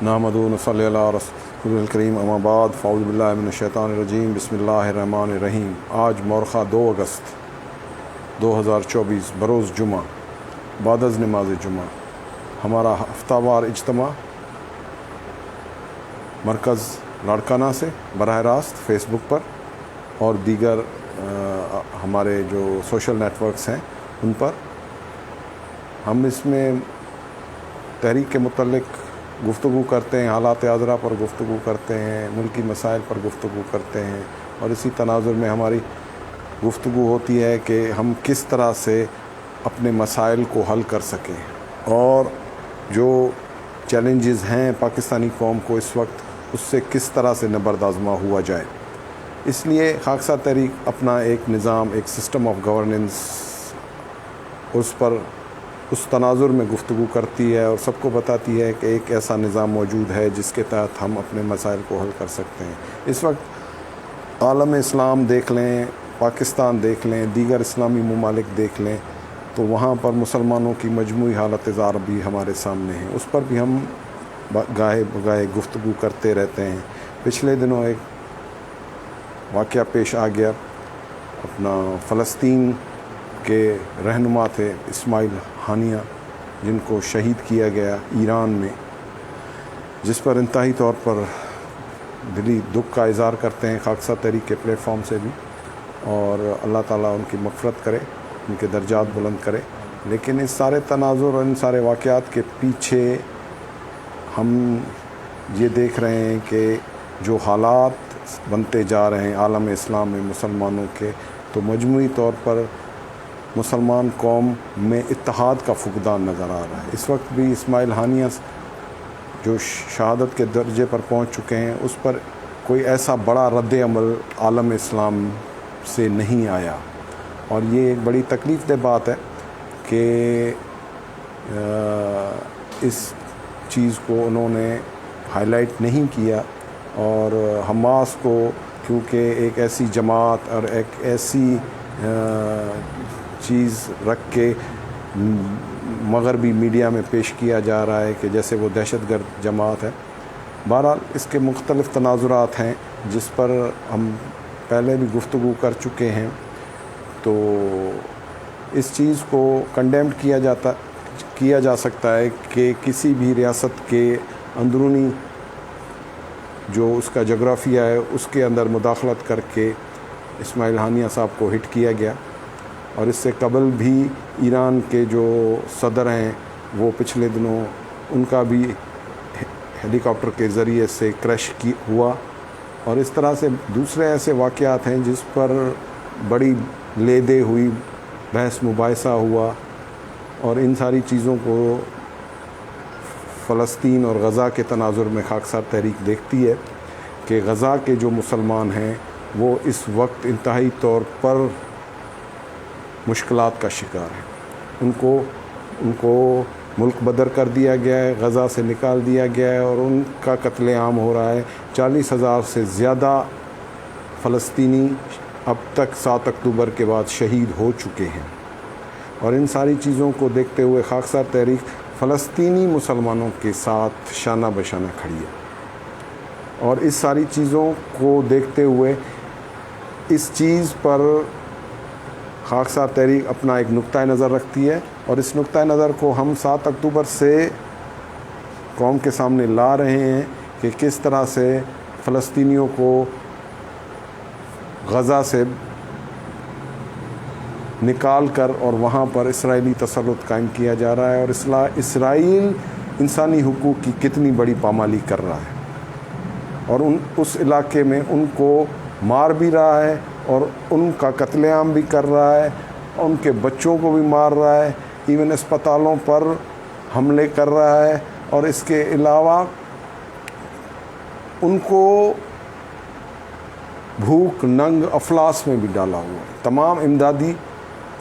نحمدہ و نصلی علی رسول الکریم اما بعد فاعوذ باللہ من الشیطان الرجیم بسم اللہ الرحمن الرحیم۔ آج مورخہ 2 اگست 2024 بروز جمعہ بعد از نماز جمعہ ہمارا ہفتہ وار اجتماع مرکز لاڑکانہ سے براہ راست فیس بک پر اور دیگر ہمارے جو سوشل نیٹ ورکس ہیں ان پر ہم اس میں تحریک کے متعلق گفتگو کرتے ہیں، حالات حاضرہ پر گفتگو کرتے ہیں، ملکی مسائل پر گفتگو کرتے ہیں، اور اسی تناظر میں ہماری گفتگو ہوتی ہے کہ ہم کس طرح سے اپنے مسائل کو حل کر سکیں اور جو چیلنجز ہیں پاکستانی قوم کو اس وقت اس سے کس طرح سے نبرد آزما ہوا جائے۔ اس لیے خاکسار تحریک اپنا ایک نظام، ایک سسٹم آف گورننس اس پر اس تناظر میں گفتگو کرتی ہے اور سب کو بتاتی ہے کہ ایک ایسا نظام موجود ہے جس کے تحت ہم اپنے مسائل کو حل کر سکتے ہیں۔ اس وقت عالم اسلام دیکھ لیں، پاکستان دیکھ لیں، دیگر اسلامی ممالک دیکھ لیں تو وہاں پر مسلمانوں کی مجموعی حالت زار بھی ہمارے سامنے ہے، اس پر بھی ہم گاہے بگاہے گفتگو کرتے رہتے ہیں۔ پچھلے دنوں ایک واقعہ پیش آ گیا، اپنا فلسطین کے رہنما تھے اسماعیل ہانیہ جن کو شہید کیا گیا ایران میں، جس پر انتہائی طور پر دلی دکھ کا اظہار کرتے ہیں خاکسار تحریک کے پلیٹ فارم سے بھی، اور اللہ تعالیٰ ان کی مغفرت کرے، ان کے درجات بلند کرے۔ لیکن اس سارے تناظر اور ان سارے واقعات کے پیچھے ہم یہ دیکھ رہے ہیں کہ جو حالات بنتے جا رہے ہیں عالم اسلام میں مسلمانوں کے، تو مجموعی طور پر مسلمان قوم میں اتحاد کا فقدان نظر آ رہا ہے۔ اس وقت بھی اسماعیل ہانیہ جو شہادت کے درجے پر پہنچ چکے ہیں، اس پر کوئی ایسا بڑا رد عمل عالم اسلام سے نہیں آیا، اور یہ ایک بڑی تکلیف دہ بات ہے کہ اس چیز کو انہوں نے ہائی لائٹ نہیں کیا، اور حماس کو کیونکہ ایک ایسی جماعت اور ایک ایسی چیز رکھ کے مغربی میڈیا میں پیش کیا جا رہا ہے کہ جیسے وہ دہشت گرد جماعت ہے۔ بہرحال اس کے مختلف تناظرات ہیں جس پر ہم پہلے بھی گفتگو کر چکے ہیں، تو اس چیز کو کنڈیمڈ کیا جا سکتا ہے کہ کسی بھی ریاست کے اندرونی جو اس کا جغرافیہ ہے اس کے اندر مداخلت کر کے اسماعیل ہانیہ صاحب کو ہٹ کیا گیا، اور اس سے قبل بھی ایران کے جو صدر ہیں وہ پچھلے دنوں ان کا بھی ہیلی کاپٹر کے ذریعے سے کریش ہوا، اور اس طرح سے دوسرے ایسے واقعات ہیں جس پر بڑی لے دے ہوئی بحث مباحثہ ہوا، اور ان ساری چیزوں کو فلسطین اور غزہ کے تناظر میں خاکسار تحریک دیکھتی ہے کہ غزہ کے جو مسلمان ہیں وہ اس وقت انتہائی طور پر مشکلات کا شکار ہیں۔ ان کو ملک بدر کر دیا گیا ہے، غزہ سے نکال دیا گیا ہے، اور ان کا قتل عام ہو رہا ہے۔ 40,000 سے زیادہ فلسطینی اب تک 7 اکتوبر کے بعد شہید ہو چکے ہیں، اور ان ساری چیزوں کو دیکھتے ہوئے خاکسار تحریک فلسطینی مسلمانوں کے ساتھ شانہ بشانہ کھڑی ہے، اور اس ساری چیزوں کو دیکھتے ہوئے اس چیز پر خاکسار تحریک اپنا ایک نقطۂ نظر رکھتی ہے، اور اس نقطۂ نظر کو ہم 7 اکتوبر سے قوم کے سامنے لا رہے ہیں کہ کس طرح سے فلسطینیوں کو غزہ سے نکال کر اور وہاں پر اسرائیلی تسلط قائم کیا جا رہا ہے، اور اسرائیل انسانی حقوق کی کتنی بڑی پامالی کر رہا ہے، اور اس علاقے میں ان کو مار بھی رہا ہے اور ان کا قتل عام بھی کر رہا ہے، ان کے بچوں کو بھی مار رہا ہے، ایون اسپتالوں پر حملے کر رہا ہے، اور اس کے علاوہ ان کو بھوک ننگ افلاس میں بھی ڈالا ہوا ہے۔ تمام امدادی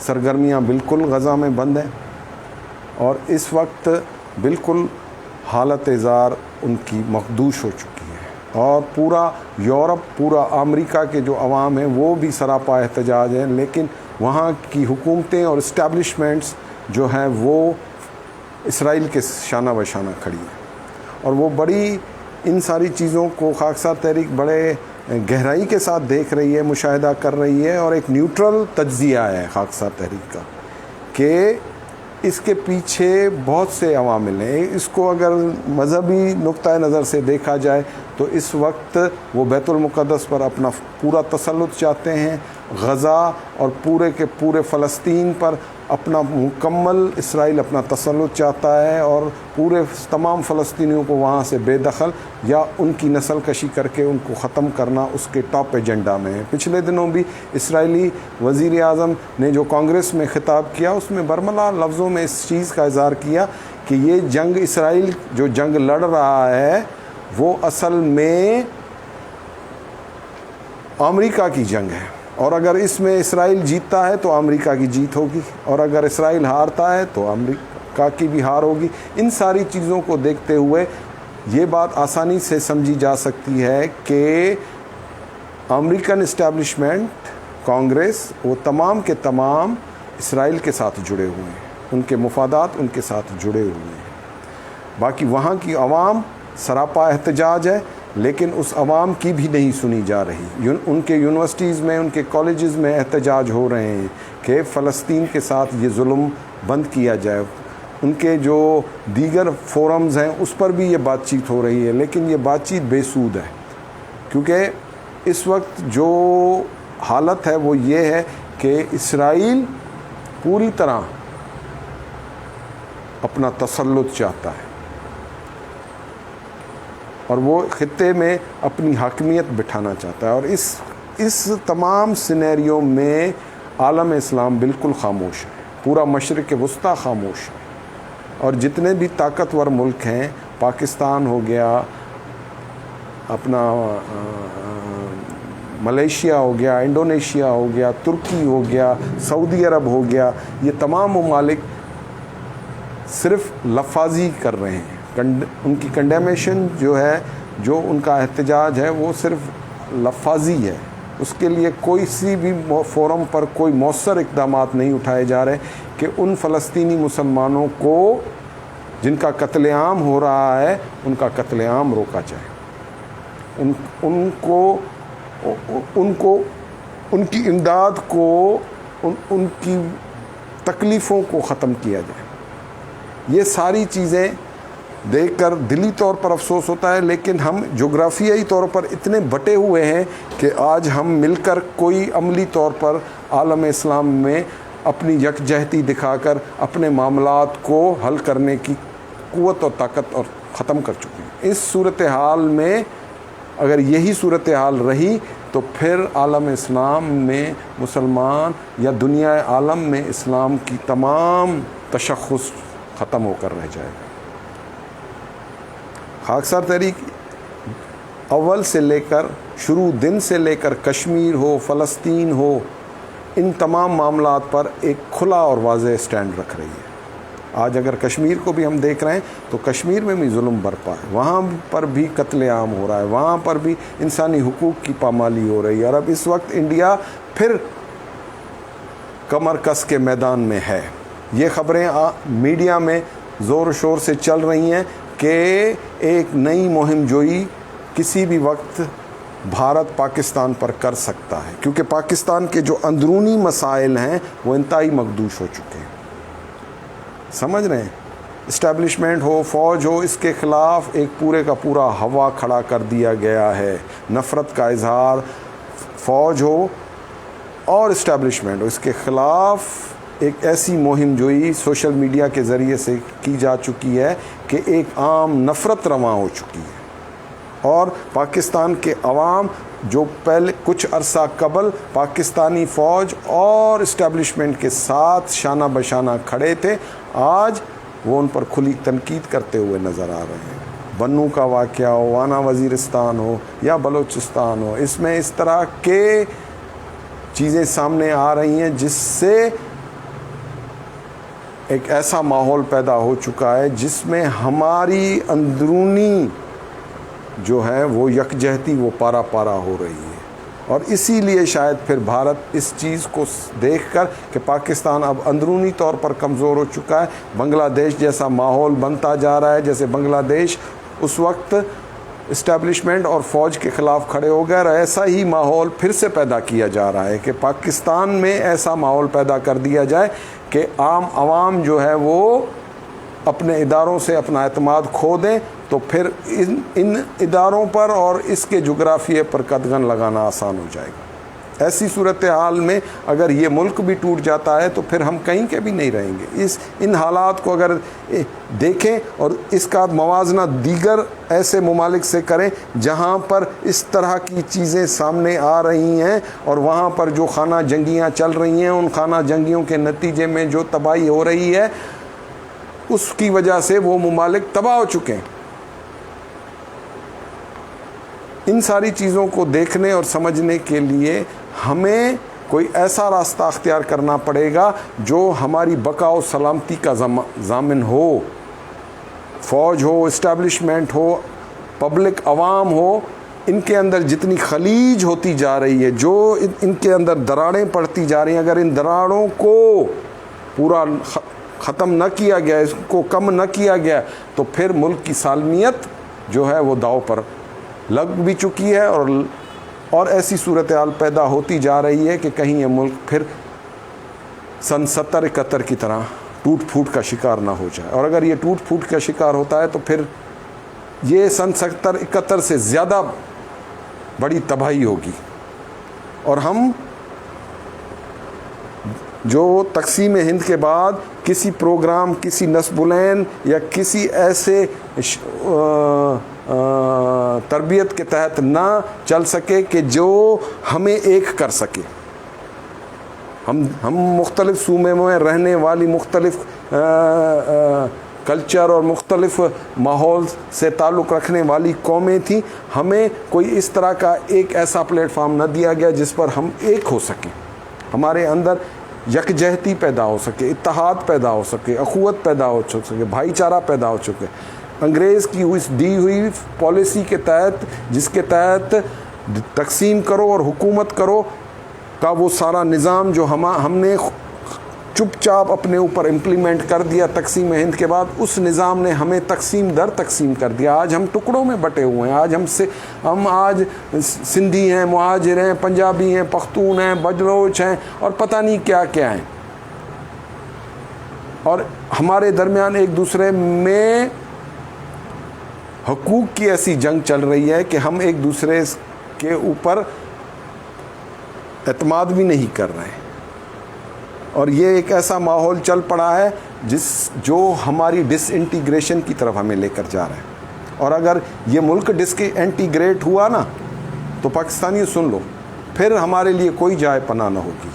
سرگرمیاں بالکل غزہ میں بند ہیں، اور اس وقت بالکل حالت زار ان کی مخدوش ہو چکی ہے، اور پورا یورپ، پورا امریکہ کے جو عوام ہیں وہ بھی سراپا احتجاج ہیں، لیکن وہاں کی حکومتیں اور اسٹیبلشمنٹس جو ہیں وہ اسرائیل کے شانہ بشانہ کھڑی ہیں، اور وہ بڑی ان ساری چیزوں کو خاکسار تحریک بڑے گہرائی کے ساتھ دیکھ رہی ہے، مشاہدہ کر رہی ہے، اور ایک نیوٹرل تجزیہ ہے خاکسار تحریک کا کہ اس کے پیچھے بہت سے عوامل ہیں۔ اس کو اگر مذہبی نقطۂ نظر سے دیکھا جائے تو اس وقت وہ بیت المقدس پر اپنا پورا تسلط چاہتے ہیں، غزہ اور پورے کے پورے فلسطین پر اپنا مکمل اسرائیل اپنا تسلط چاہتا ہے، اور پورے تمام فلسطینیوں کو وہاں سے بے دخل یا ان کی نسل کشی کر کے ان کو ختم کرنا اس کے ٹاپ ایجنڈا میں ہے۔ پچھلے دنوں بھی اسرائیلی وزیر اعظم نے جو کانگریس میں خطاب کیا اس میں برملا لفظوں میں اس چیز کا اظہار کیا کہ یہ جنگ اسرائیل جو جنگ لڑ رہا ہے وہ اصل میں امریکہ کی جنگ ہے، اور اگر اس میں اسرائیل جیتتا ہے تو امریکہ کی جیت ہوگی، اور اگر اسرائیل ہارتا ہے تو امریکہ کی بھی ہار ہوگی۔ ان ساری چیزوں کو دیکھتے ہوئے یہ بات آسانی سے سمجھی جا سکتی ہے کہ امریکن اسٹیبلشمنٹ کانگریس وہ تمام کے تمام اسرائیل کے ساتھ جڑے ہوئے ہیں، ان کے مفادات ان کے ساتھ جڑے ہوئے ہیں۔ باقی وہاں کی عوام سراپا احتجاج ہے، لیکن اس عوام کی بھی نہیں سنی جا رہی۔ ان کے یونیورسٹیز میں، ان کے کالجز میں احتجاج ہو رہے ہیں کہ فلسطین کے ساتھ یہ ظلم بند کیا جائے۔ ان کے جو دیگر فورمز ہیں اس پر بھی یہ بات چیت ہو رہی ہے، لیکن یہ بات چیت بے سود ہے، کیونکہ اس وقت جو حالت ہے وہ یہ ہے کہ اسرائیل پوری طرح اپنا تسلط چاہتا ہے، اور وہ خطے میں اپنی حاکمیت بٹھانا چاہتا ہے، اور اس تمام سینیریو میں عالم اسلام بالکل خاموش ہے، پورا مشرق وسطیٰ خاموش ہے، اور جتنے بھی طاقتور ملک ہیں، پاکستان ہو گیا، اپنا ملیشیا ہو گیا، انڈونیشیا ہو گیا، ترکی ہو گیا، سعودی عرب ہو گیا، یہ تمام ممالک صرف لفاظی کر رہے ہیں۔ ان کی کنڈیمیشن جو ہے، جو ان کا احتجاج ہے وہ صرف لفاظی ہے، اس کے لیے کوئی سی بھی فورم پر کوئی مؤثر اقدامات نہیں اٹھائے جا رہے کہ ان فلسطینی مسلمانوں کو جن کا قتل عام ہو رہا ہے ان کا قتل عام روکا جائے، ان کی امداد کو، ان کی تکلیفوں کو ختم کیا جائے۔ یہ ساری چیزیں دیکھ کر دلی طور پر افسوس ہوتا ہے، لیکن ہم جغرافیائی طور پر اتنے بٹے ہوئے ہیں کہ آج ہم مل کر کوئی عملی طور پر عالم اسلام میں اپنی یکجہتی دکھا کر اپنے معاملات کو حل کرنے کی قوت اور طاقت اور ختم کر چکے ہیں۔ اس صورتحال میں اگر یہی صورتحال رہی تو پھر عالم اسلام میں مسلمان یا دنیا عالم میں اسلام کی تمام تشخص ختم ہو کر رہ جائے گا۔ خاکسار تحریک اول سے لے کر شروع دن سے لے کر کشمیر ہو، فلسطین ہو، ان تمام معاملات پر ایک کھلا اور واضح سٹینڈ رکھ رہی ہے۔ آج اگر کشمیر کو بھی ہم دیکھ رہے ہیں تو کشمیر میں بھی ظلم برپا ہے، وہاں پر بھی قتل عام ہو رہا ہے، وہاں پر بھی انسانی حقوق کی پامالی ہو رہی ہے، اور اب اس وقت انڈیا پھر کمر کس کے میدان میں ہے۔ یہ خبریں میڈیا میں زور و شور سے چل رہی ہیں کہ ایک نئی مہم جوئی کسی بھی وقت بھارت پاکستان پر کر سکتا ہے، کیونکہ پاکستان کے جو اندرونی مسائل ہیں وہ انتہائی مخدوش ہو چکے ہیں۔ سمجھ رہے ہیں؟ اسٹیبلشمنٹ ہو، فوج ہو، اس کے خلاف ایک پورے کا پورا ہوا کھڑا کر دیا گیا ہے، نفرت کا اظہار فوج ہو اور اسٹیبلشمنٹ ہو، اس کے خلاف ایک ایسی مہم جوئی سوشل میڈیا کے ذریعے سے کی جا چکی ہے کہ ایک عام نفرت رواں ہو چکی ہے، اور پاکستان کے عوام جو پہلے کچھ عرصہ قبل پاکستانی فوج اور اسٹیبلشمنٹ کے ساتھ شانہ بشانہ کھڑے تھے، آج وہ ان پر کھلی تنقید کرتے ہوئے نظر آ رہے ہیں۔ بنوں کا واقعہ ہو، وانا وزیرستان ہو یا بلوچستان ہو، اس میں اس طرح کے چیزیں سامنے آ رہی ہیں جس سے ایک ایسا ماحول پیدا ہو چکا ہے جس میں ہماری اندرونی جو ہے وہ یکجہتی وہ پارا پارا ہو رہی ہے، اور اسی لیے شاید پھر بھارت اس چیز کو دیکھ کر کہ پاکستان اب اندرونی طور پر کمزور ہو چکا ہے، بنگلہ دیش جیسا ماحول بنتا جا رہا ہے، جیسے بنگلہ دیش اس وقت اسٹیبلشمنٹ اور فوج کے خلاف کھڑے ہو گئے، اور ایسا ہی ماحول پھر سے پیدا کیا جا رہا ہے کہ پاکستان میں ایسا ماحول پیدا کر دیا جائے کہ عام عوام جو ہے وہ اپنے اداروں سے اپنا اعتماد کھو دیں، تو پھر ان اداروں پر اور اس کے جغرافیے پر قدغن لگانا آسان ہو جائے گا۔ ایسی صورتحال میں اگر یہ ملک بھی ٹوٹ جاتا ہے تو پھر ہم کہیں کے بھی نہیں رہیں گے۔ ان حالات کو اگر دیکھیں اور اس کا موازنہ دیگر ایسے ممالک سے کریں جہاں پر اس طرح کی چیزیں سامنے آ رہی ہیں، اور وہاں پر جو خانہ جنگیاں چل رہی ہیں، ان خانہ جنگیوں کے نتیجے میں جو تباہی ہو رہی ہے، اس کی وجہ سے وہ ممالک تباہ ہو چکے ہیں۔ ان ساری چیزوں کو دیکھنے اور سمجھنے کے لیے ہمیں کوئی ایسا راستہ اختیار کرنا پڑے گا جو ہماری بقا و سلامتی کا ضامن ہو۔ فوج ہو، اسٹیبلشمنٹ ہو، پبلک عوام ہو، ان کے اندر جتنی خلیج ہوتی جا رہی ہے، جو ان کے اندر دراڑیں پڑتی جا رہی ہیں، اگر ان دراڑوں کو پورا ختم نہ کیا گیا، اس کو کم نہ کیا گیا، تو پھر ملک کی سالمیت جو ہے وہ داؤ پر لگ بھی چکی ہے، اور ایسی صورتحال پیدا ہوتی جا رہی ہے کہ کہیں یہ ملک پھر سن 70-71 کی طرح ٹوٹ پھوٹ کا شکار نہ ہو جائے۔ اور اگر یہ ٹوٹ پھوٹ کا شکار ہوتا ہے تو پھر یہ سن 70-71 سے زیادہ بڑی تباہی ہوگی، اور ہم جو تقسیم ہند کے بعد کسی پروگرام، کسی نصب العین یا کسی ایسے تربیت کے تحت نہ چل سکے کہ جو ہمیں ایک کر سکے۔ ہم مختلف صوبے میں رہنے والی مختلف کلچر اور مختلف ماحول سے تعلق رکھنے والی قومیں تھیں، ہمیں کوئی اس طرح کا ایک ایسا پلیٹ فارم نہ دیا گیا جس پر ہم ایک ہو سکیں، ہمارے اندر یکجہتی پیدا ہو سکے، اتحاد پیدا ہو سکے، اخوت پیدا ہو سکے، بھائی چارہ پیدا ہو سکے۔ انگریز کی دی ہوئی پالیسی کے تحت، جس کے تحت تقسیم کرو اور حکومت کرو کا وہ سارا نظام جو ہم نے چپ چاپ اپنے اوپر امپلیمنٹ کر دیا تقسیم ہند کے بعد، اس نظام نے ہمیں تقسیم در تقسیم کر دیا۔ آج ہم ٹکڑوں میں بٹے ہوئے ہیں، ہم آج سندھی ہیں، مہاجر ہیں، پنجابی ہیں، پختون ہیں، بلوچ ہیں، اور پتہ نہیں کیا کیا ہیں، اور ہمارے درمیان ایک دوسرے میں حقوق کی ایسی جنگ چل رہی ہے کہ ہم ایک دوسرے کے اوپر اعتماد بھی نہیں کر رہے ہیں، اور یہ ایک ایسا ماحول چل پڑا ہے جو ہماری ڈس انٹیگریشن کی طرف ہمیں لے کر جا رہا ہے۔ اور اگر یہ ملک ڈس انٹیگریٹ ہوا نا تو پاکستانی سن لو، پھر ہمارے لیے کوئی جائے پناہ نہ ہوگی۔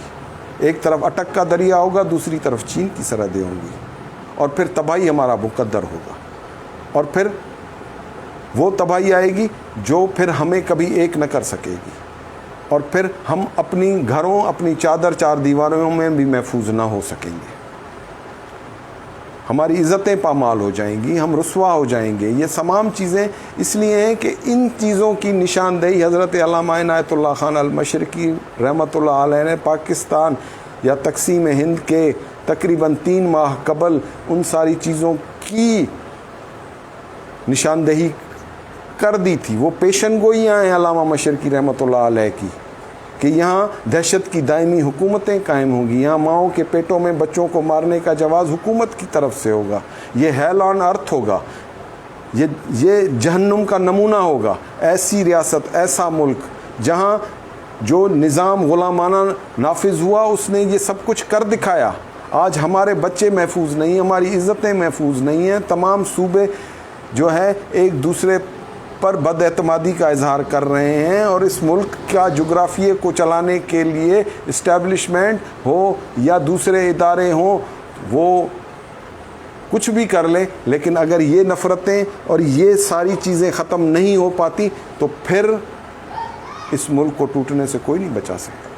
ایک طرف اٹک کا دریا ہوگا، دوسری طرف چین کی سرحدیں ہوں گی، اور پھر تباہی ہمارا مقدر ہوگا، اور پھر وہ تباہی آئے گی جو پھر ہمیں کبھی ایک نہ کر سکے گی، اور پھر ہم اپنی گھروں، اپنی چار دیواروں میں بھی محفوظ نہ ہو سکیں گے، ہماری عزتیں پامال ہو جائیں گی، ہم رسوا ہو جائیں گے۔ یہ تمام چیزیں اس لیے ہیں کہ ان چیزوں کی نشاندہی حضرت علامہ عنایت اللہ خان المشرقی رحمۃ اللہ علیہ نے پاکستان یا تقسیم ہند کے تقریباً 3 ماہ قبل ان ساری چیزوں کی نشاندہی کر دی تھی۔ وہ پیشن گوئیاں ہیں علامہ مشرقی رحمۃ اللہ علیہ کی کہ یہاں دہشت کی دائمی حکومتیں قائم ہوں گی، یہاں ماؤں کے پیٹوں میں بچوں کو مارنے کا جواز حکومت کی طرف سے ہوگا، یہ ہیل آن ارتھ ہوگا، یہ جہنم کا نمونہ ہوگا۔ ایسی ریاست، ایسا ملک جہاں جو نظام غلامانہ نافذ ہوا اس نے یہ سب کچھ کر دکھایا۔ آج ہمارے بچے محفوظ نہیں، ہماری عزتیں محفوظ نہیں ہیں، تمام صوبے جو ہے ایک دوسرے پر بد اعتمادی کا اظہار کر رہے ہیں، اور اس ملک کا جغرافیے کو چلانے کے لیے اسٹیبلشمنٹ ہو یا دوسرے ادارے ہوں، وہ کچھ بھی کر لیں، لیکن اگر یہ نفرتیں اور یہ ساری چیزیں ختم نہیں ہو پاتی تو پھر اس ملک کو ٹوٹنے سے کوئی نہیں بچا سکتا۔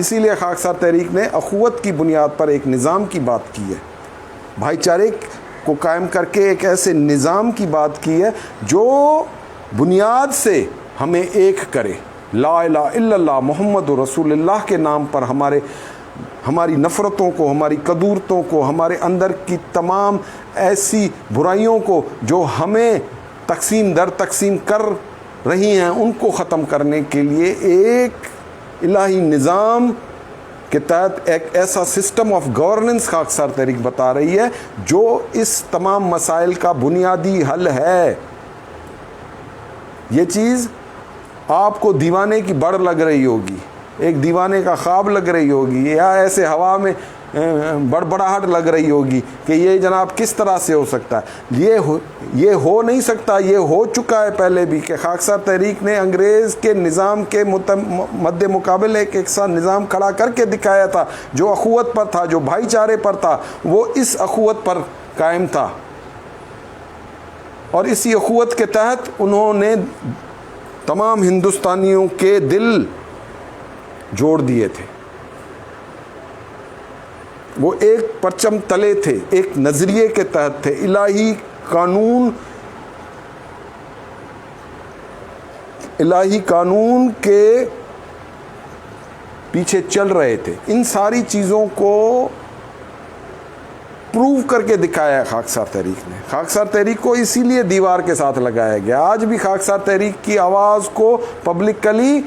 اسی لیے خاکسار تحریک نے اخوت کی بنیاد پر ایک نظام کی بات کی ہے، بھائی چارے کو قائم کر کے ایک ایسے نظام کی بات کی ہے جو بنیاد سے ہمیں ایک کرے۔ لا الہ الا اللہ محمد رسول اللہ کے نام پر ہماری نفرتوں کو، ہماری قدورتوں کو، ہمارے اندر کی تمام ایسی برائیوں کو جو ہمیں تقسیم در تقسیم کر رہی ہیں ان کو ختم کرنے کے لیے ایک الہی نظام کے تحت ایک ایسا سسٹم آف گورننس خاکسار تحریک بتا رہی ہے جو اس تمام مسائل کا بنیادی حل ہے. یہ چیز آپ کو دیوانے کی بڑھ لگ رہی ہوگی, ایک دیوانے کا خواب لگ رہی ہوگی, یا ایسے ہوا میں بڑبڑاہٹ لگ رہی ہوگی کہ یہ جناب کس طرح سے ہو سکتا ہے. یہ ہو نہیں سکتا, یہ ہو چکا ہے پہلے بھی کہ خاکسار تحریک نے انگریز کے نظام کے مد مقابل ایک ایسا نظام کھڑا کر کے دکھایا تھا جو اخوت پر تھا, جو بھائی چارے پر تھا. وہ اس اخوت پر قائم تھا اور اسی اخوت کے تحت انہوں نے تمام ہندوستانیوں کے دل جوڑ دیے تھے. وہ ایک پرچم تلے تھے, ایک نظریے کے تحت تھے, الہی قانون کے پیچھے چل رہے تھے. ان ساری چیزوں کو پروو کر کے دکھایا ہے خاکسار تحریک نے. خاکسار تحریک کو اسی لیے دیوار کے ساتھ لگایا گیا. آج بھی خاکسار تحریک کی آواز کو پبلکلی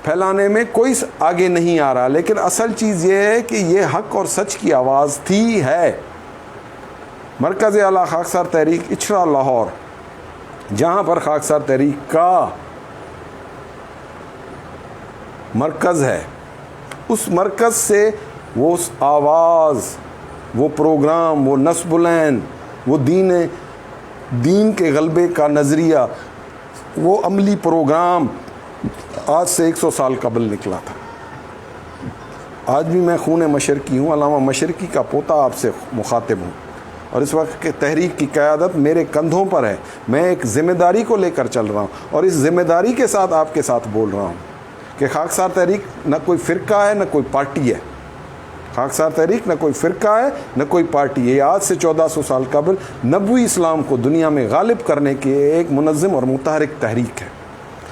پھیلانے میں کوئی آگے نہیں آ رہا, لیکن اصل چیز یہ ہے کہ یہ حق اور سچ کی آواز تھی ہے. مرکز اعلیٰ خاکسار تحریک اچھرا لاہور, جہاں پر خاکسار تحریک کا مرکز ہے, اس مرکز سے وہ آواز, وہ پروگرام, وہ نصب العین, وہ دین کے غلبے کا نظریہ, وہ عملی پروگرام آج سے 100 سال قبل نکلا تھا. آج بھی میں خون مشرقی ہوں, علامہ مشرقی کا پوتا آپ سے مخاطب ہوں, اور اس وقت کے تحریک کی قیادت میرے کندھوں پر ہے. میں ایک ذمہ داری کو لے کر چل رہا ہوں, اور اس ذمہ داری کے ساتھ آپ کے ساتھ بول رہا ہوں کہ خاکسار تحریک نہ کوئی فرقہ ہے, نہ کوئی پارٹی ہے. خاکسار تحریک نہ کوئی فرقہ ہے, نہ کوئی پارٹی ہے. یہ آج سے 1400 سال قبل نبوی اسلام کو دنیا میں غالب کرنے کی ایک منظم اور متحرک تحریک ہے.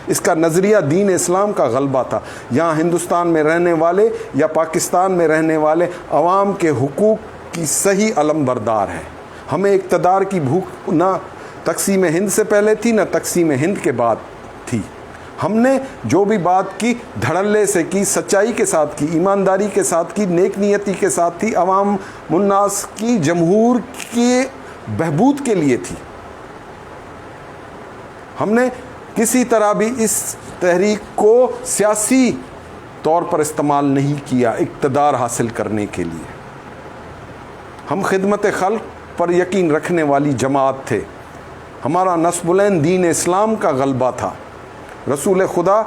اس کا نظریہ دین اسلام کا غلبہ تھا. یہاں ہندوستان میں رہنے والے یا پاکستان میں رہنے والے عوام کے حقوق کی صحیح علم بردار ہے. ہمیں اقتدار کی بھوک نہ تقسیم ہند سے پہلے تھی, نہ تقسیم ہند کے بعد تھی. ہم نے جو بھی بات کی دھڑلے سے کی, سچائی کے ساتھ کی, ایمانداری کے ساتھ کی, نیک نیتی کے ساتھ تھی, عوام الناس کی, جمہور کے بہبود کے لیے تھی. ہم نے کسی طرح بھی اس تحریک کو سیاسی طور پر استعمال نہیں کیا اقتدار حاصل کرنے کے لیے. ہم خدمت خلق پر یقین رکھنے والی جماعت تھے. ہمارا نصب العین دین اسلام کا غلبہ تھا. رسول خدا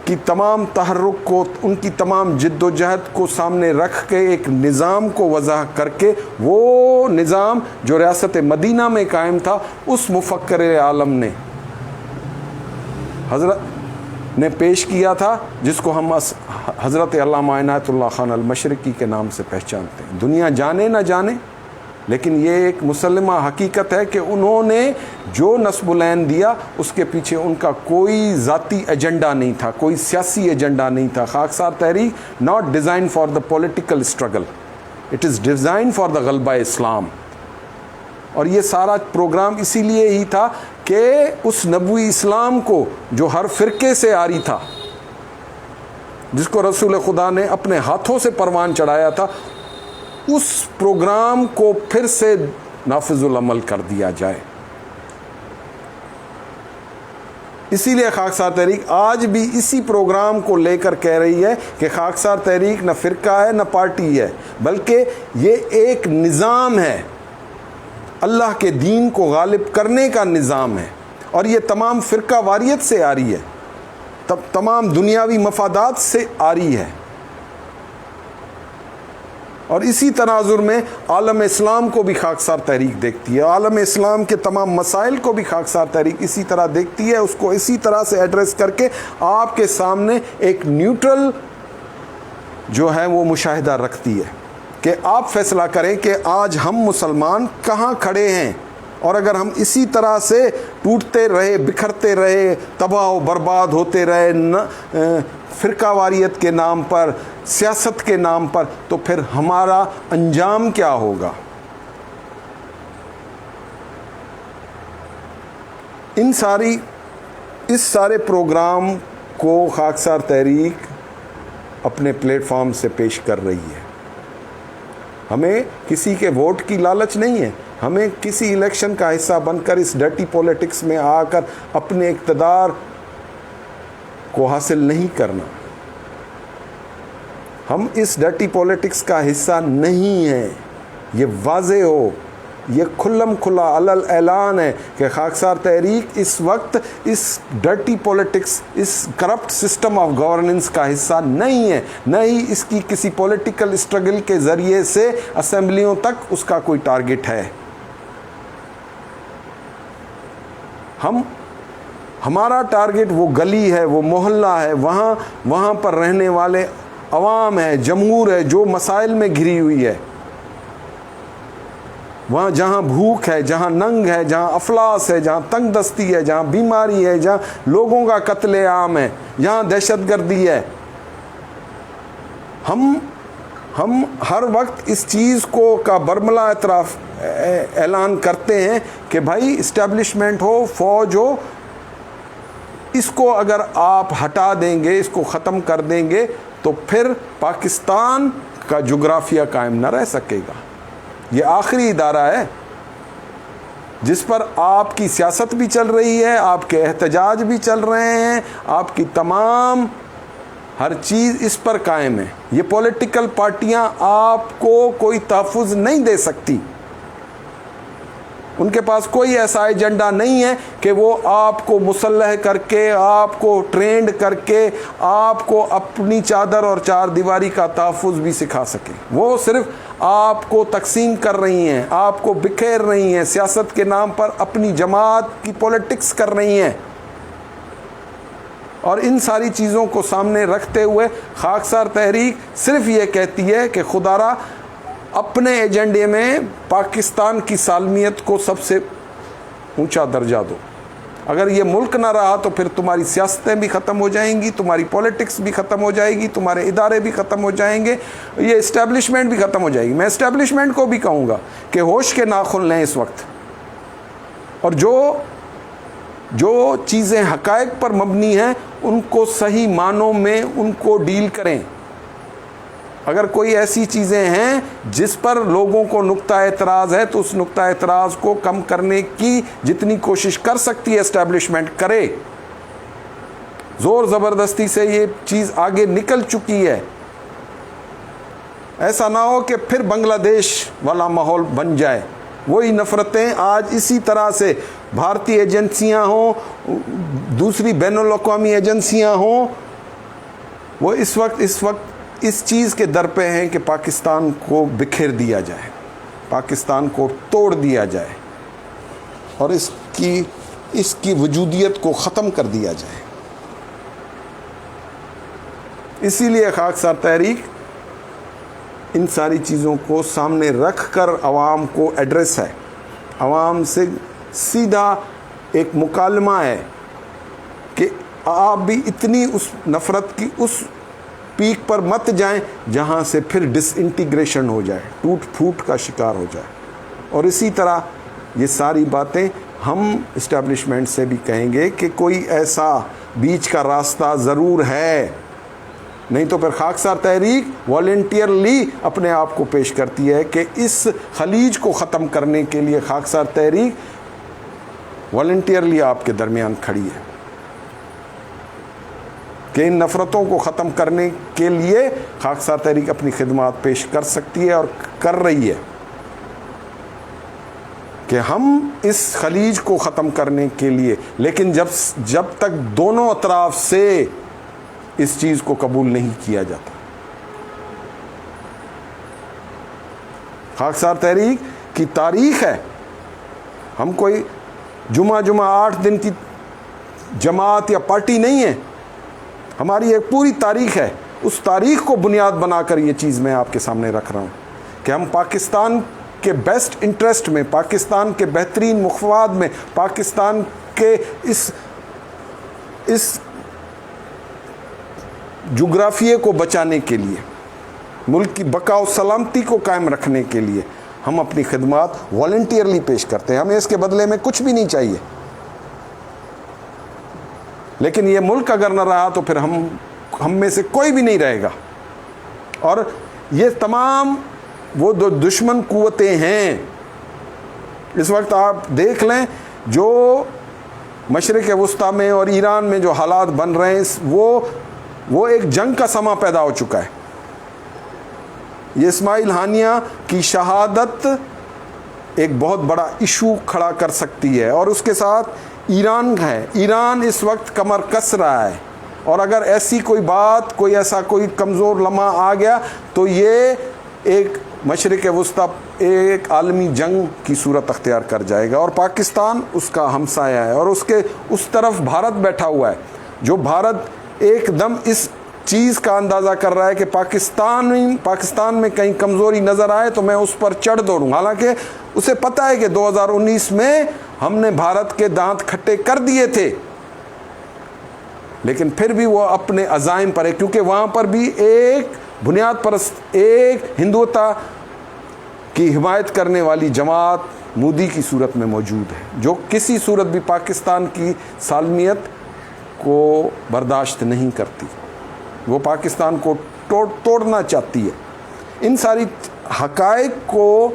کی تمام تحرک کو, ان کی تمام جد و جہد کو سامنے رکھ کے ایک نظام کو وضع کر کے, وہ نظام جو ریاست مدینہ میں قائم تھا, اس مفکر عالم نے حضرت نے پیش کیا تھا, جس کو ہم حضرت علامہ عنایت اللہ خان المشرقی کے نام سے پہچانتے ہیں. دنیا جانے نہ جانے, لیکن یہ ایک مسلمہ حقیقت ہے کہ انہوں نے جو نصب العین دیا اس کے پیچھے ان کا کوئی ذاتی ایجنڈا نہیں تھا, کوئی سیاسی ایجنڈا نہیں تھا. خاکسار تحریک not design for the political struggle, it is design for the غلبہ اسلام. اور یہ سارا پروگرام اسی لیے ہی تھا کہ اس نبوی اسلام کو جو ہر فرقے سے آری تھا, جس کو رسول خدا نے اپنے ہاتھوں سے پروان چڑھایا تھا, اس پروگرام کو پھر سے نافذ العمل کر دیا جائے. اسی لیے خاکسار تحریک آج بھی اسی پروگرام کو لے کر کہہ رہی ہے کہ خاکسار تحریک نہ فرقہ ہے, نہ پارٹی ہے, بلکہ یہ ایک نظام ہے, اللہ کے دین کو غالب کرنے کا نظام ہے. اور یہ تمام فرقہ واریت سے آ رہی ہے, تمام دنیاوی مفادات سے آ رہی ہے. اور اسی تناظر میں عالم اسلام کو بھی خاکسار تحریک دیکھتی ہے. عالم اسلام کے تمام مسائل کو بھی خاکسار تحریک اسی طرح دیکھتی ہے, اس کو اسی طرح سے ایڈریس کر کے آپ کے سامنے ایک نیوٹرل جو ہے وہ مشاہدہ رکھتی ہے کہ آپ فیصلہ کریں کہ آج ہم مسلمان کہاں کھڑے ہیں. اور اگر ہم اسی طرح سے ٹوٹتے رہے, بکھرتے رہے, تباہ و برباد ہوتے رہے فرقہ واریت کے نام پر, سیاست کے نام پر, تو پھر ہمارا انجام کیا ہوگا. اس سارے پروگرام کو خاکسار تحریک اپنے پلیٹ فارم سے پیش کر رہی ہے. ہمیں کسی کے ووٹ کی لالچ نہیں ہے. ہمیں کسی الیکشن کا حصہ بن کر اس ڈرٹی پولیٹکس میں آ کر اپنے اقتدار کو حاصل نہیں کرنا. ہم اس ڈرٹی پولیٹکس کا حصہ نہیں ہیں. یہ واضح ہو، یہ کھلم کھلا علل اعلان ہے کہ خاکسار تحریک اس وقت اس ڈرٹی پولیٹکس، اس کرپٹ سسٹم آف گورننس کا حصہ نہیں ہے، نہ ہی اس کی کسی پولیٹیکل اسٹرگل کے ذریعے سے اسمبلیوں تک اس کا کوئی ٹارگٹ ہے. ہمارا ٹارگٹ وہ گلی ہے، وہ محلہ ہے، وہاں پر رہنے والے عوام ہے، جمہور ہے، جو مسائل میں گھری ہوئی ہے. وہاں جہاں بھوک ہے، جہاں ننگ ہے، جہاں افلاس ہے، جہاں تنگ دستی ہے، جہاں بیماری ہے، جہاں لوگوں کا قتل عام ہے، جہاں دہشت گردی ہے. ہم ہر وقت اس چیز کا برملا اعتراف اعلان کرتے ہیں کہ بھائی اسٹیبلشمنٹ ہو، فوج ہو، اس کو اگر آپ ہٹا دیں گے، اس کو ختم کر دیں گے تو پھر پاکستان کا جغرافیہ قائم نہ رہ سکے گا. یہ آخری ادارہ ہے جس پر آپ کی سیاست بھی چل رہی ہے، آپ کے احتجاج بھی چل رہے ہیں، آپ کی تمام ہر چیز اس پر قائم ہے. یہ پولیٹیکل پارٹیاں آپ کو کوئی تحفظ نہیں دے سکتی. ان کے پاس کوئی ایسا ایجنڈا نہیں ہے کہ وہ آپ کو مسلح کر کے، آپ کو ٹرینڈ کر کے، آپ کو اپنی چادر اور چار دیواری کا تحفظ بھی سکھا سکے. وہ صرف آپ کو تقسیم کر رہی ہیں، آپ کو بکھیر رہی ہیں، سیاست کے نام پر اپنی جماعت کی پولیٹکس کر رہی ہیں. اور ان ساری چیزوں کو سامنے رکھتے ہوئے خاکسار تحریک صرف یہ کہتی ہے کہ خدا را اپنے ایجنڈے میں پاکستان کی سالمیت کو سب سے اونچا درجہ دو. اگر یہ ملک نہ رہا تو پھر تمہاری سیاستیں بھی ختم ہو جائیں گی، تمہاری پولیٹکس بھی ختم ہو جائے گی، تمہارے ادارے بھی ختم ہو جائیں گے، یہ اسٹیبلشمنٹ بھی ختم ہو جائے گی. میں اسٹیبلشمنٹ کو بھی کہوں گا کہ ہوش کے ناخن لیں اس وقت، اور جو چیزیں حقائق پر مبنی ہیں ان کو صحیح معنوں میں ان کو ڈیل کریں. اگر کوئی ایسی چیزیں ہیں جس پر لوگوں کو نقطہ اعتراض ہے تو اس نقطہ اعتراض کو کم کرنے کی جتنی کوشش کر سکتی ہے اسٹیبلشمنٹ کرے. زور زبردستی سے یہ چیز آگے نکل چکی ہے. ایسا نہ ہو کہ پھر بنگلہ دیش والا ماحول بن جائے. وہی نفرتیں آج اسی طرح سے بھارتی ایجنسیاں ہوں، دوسری بین الاقوامی ایجنسیاں ہوں، وہ اس وقت اس چیز کے در پہ ہیں کہ پاکستان کو بکھیر دیا جائے، پاکستان کو توڑ دیا جائے اور اس کی وجودیت کو ختم کر دیا جائے. اسی لیے خاکسار تحریک ان ساری چیزوں کو سامنے رکھ کر عوام کو ایڈریس ہے، عوام سے سیدھا ایک مکالمہ ہے کہ آپ بھی اتنی اس نفرت کی اس پیک پر مت جائیں جہاں سے پھر ڈس انٹیگریشن ہو جائے، ٹوٹ پھوٹ کا شکار ہو جائے. اور اسی طرح یہ ساری باتیں ہم اسٹیبلشمنٹ سے بھی کہیں گے کہ کوئی ایسا بیچ کا راستہ ضرور ہے، نہیں تو پھر خاکسار تحریک والنٹیئرلی اپنے آپ کو پیش کرتی ہے کہ اس خلیج کو ختم کرنے کے لیے خاکسار تحریک والنٹیئرلی آپ کے درمیان کھڑی ہے، کہ ان نفرتوں کو ختم کرنے کے لیے خاکسار تحریک اپنی خدمات پیش کر سکتی ہے اور کر رہی ہے. کہ ہم اس خلیج کو ختم کرنے کے لیے، لیکن جب تک دونوں اطراف سے اس چیز کو قبول نہیں کیا جاتا. خاکسار تحریک کی تاریخ ہے، ہم کوئی جمعہ 8 دن کی جماعت یا پارٹی نہیں ہے، ہماری ایک پوری تاریخ ہے. اس تاریخ کو بنیاد بنا کر یہ چیز میں آپ کے سامنے رکھ رہا ہوں کہ ہم پاکستان کے بیسٹ انٹرسٹ میں، پاکستان کے بہترین مفاد میں، پاکستان کے اس جغرافیے کو بچانے کے لیے، ملک کی بقا و سلامتی کو قائم رکھنے کے لیے ہم اپنی خدمات والنٹیئرلی پیش کرتے ہیں. ہمیں اس کے بدلے میں کچھ بھی نہیں چاہیے. لیکن یہ ملک اگر نہ رہا تو پھر ہم میں سے کوئی بھی نہیں رہے گا. اور یہ تمام وہ دو دشمن قوتیں ہیں. اس وقت آپ دیکھ لیں جو مشرق وسطیٰ میں اور ایران میں جو حالات بن رہے ہیں وہ ایک جنگ کا سما پیدا ہو چکا ہے. یہ اسماعیل ہانیہ کی شہادت ایک بہت بڑا ایشو کھڑا کر سکتی ہے. اور اس کے ساتھ ایران ہے. ایران اس وقت کمر کس رہا ہے, اور اگر ایسی کوئی بات, کوئی ایسا کوئی کمزور لمحہ آ گیا تو یہ ایک مشرق وسطیٰ ایک عالمی جنگ کی صورت اختیار کر جائے گا. اور پاکستان اس کا ہمسایہ ہے, اور اس کے اس طرف بھارت بیٹھا ہوا ہے, جو بھارت ایک دم اس چیز کا اندازہ کر رہا ہے کہ پاکستان میں کہیں کمزوری نظر آئے تو میں اس پر چڑھ دوڑوں. حالانکہ اسے پتہ ہے کہ 2019 میں ہم نے بھارت کے دانت کھٹے کر دیے تھے, لیکن پھر بھی وہ اپنے عزائم پر ہے, کیونکہ وہاں پر بھی ایک بنیاد پرست, ایک ہندوتا کی حمایت کرنے والی جماعت مودی کی صورت میں موجود ہے, جو کسی صورت بھی پاکستان کی سالمیت کو برداشت نہیں کرتی. وہ پاکستان کو توڑنا چاہتی ہے. ان ساری حقائق کو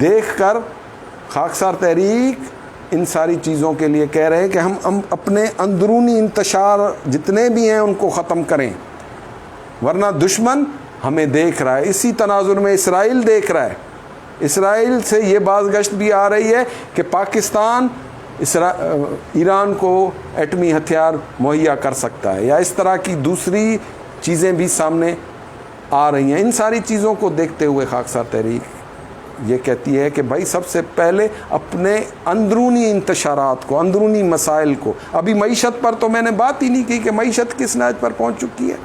دیکھ کر خاکسار تحریک ان ساری چیزوں کے لیے کہہ رہے ہیں کہ ہم اپنے اندرونی انتشار جتنے بھی ہیں ان کو ختم کریں, ورنہ دشمن ہمیں دیکھ رہا ہے. اسی تناظر میں اسرائیل دیکھ رہا ہے. اسرائیل سے یہ بازگشت بھی آ رہی ہے کہ پاکستان ایران کو ایٹمی ہتھیار مہیا کر سکتا ہے, یا اس طرح کی دوسری چیزیں بھی سامنے آ رہی ہیں. ان ساری چیزوں کو دیکھتے ہوئے خاکسار تحریک یہ کہتی ہے کہ بھائی سب سے پہلے اپنے اندرونی انتشارات کو, اندرونی مسائل کو, ابھی معیشت پر تو میں نے بات ہی نہیں کی کہ معیشت کس نہج پر پہنچ چکی ہے,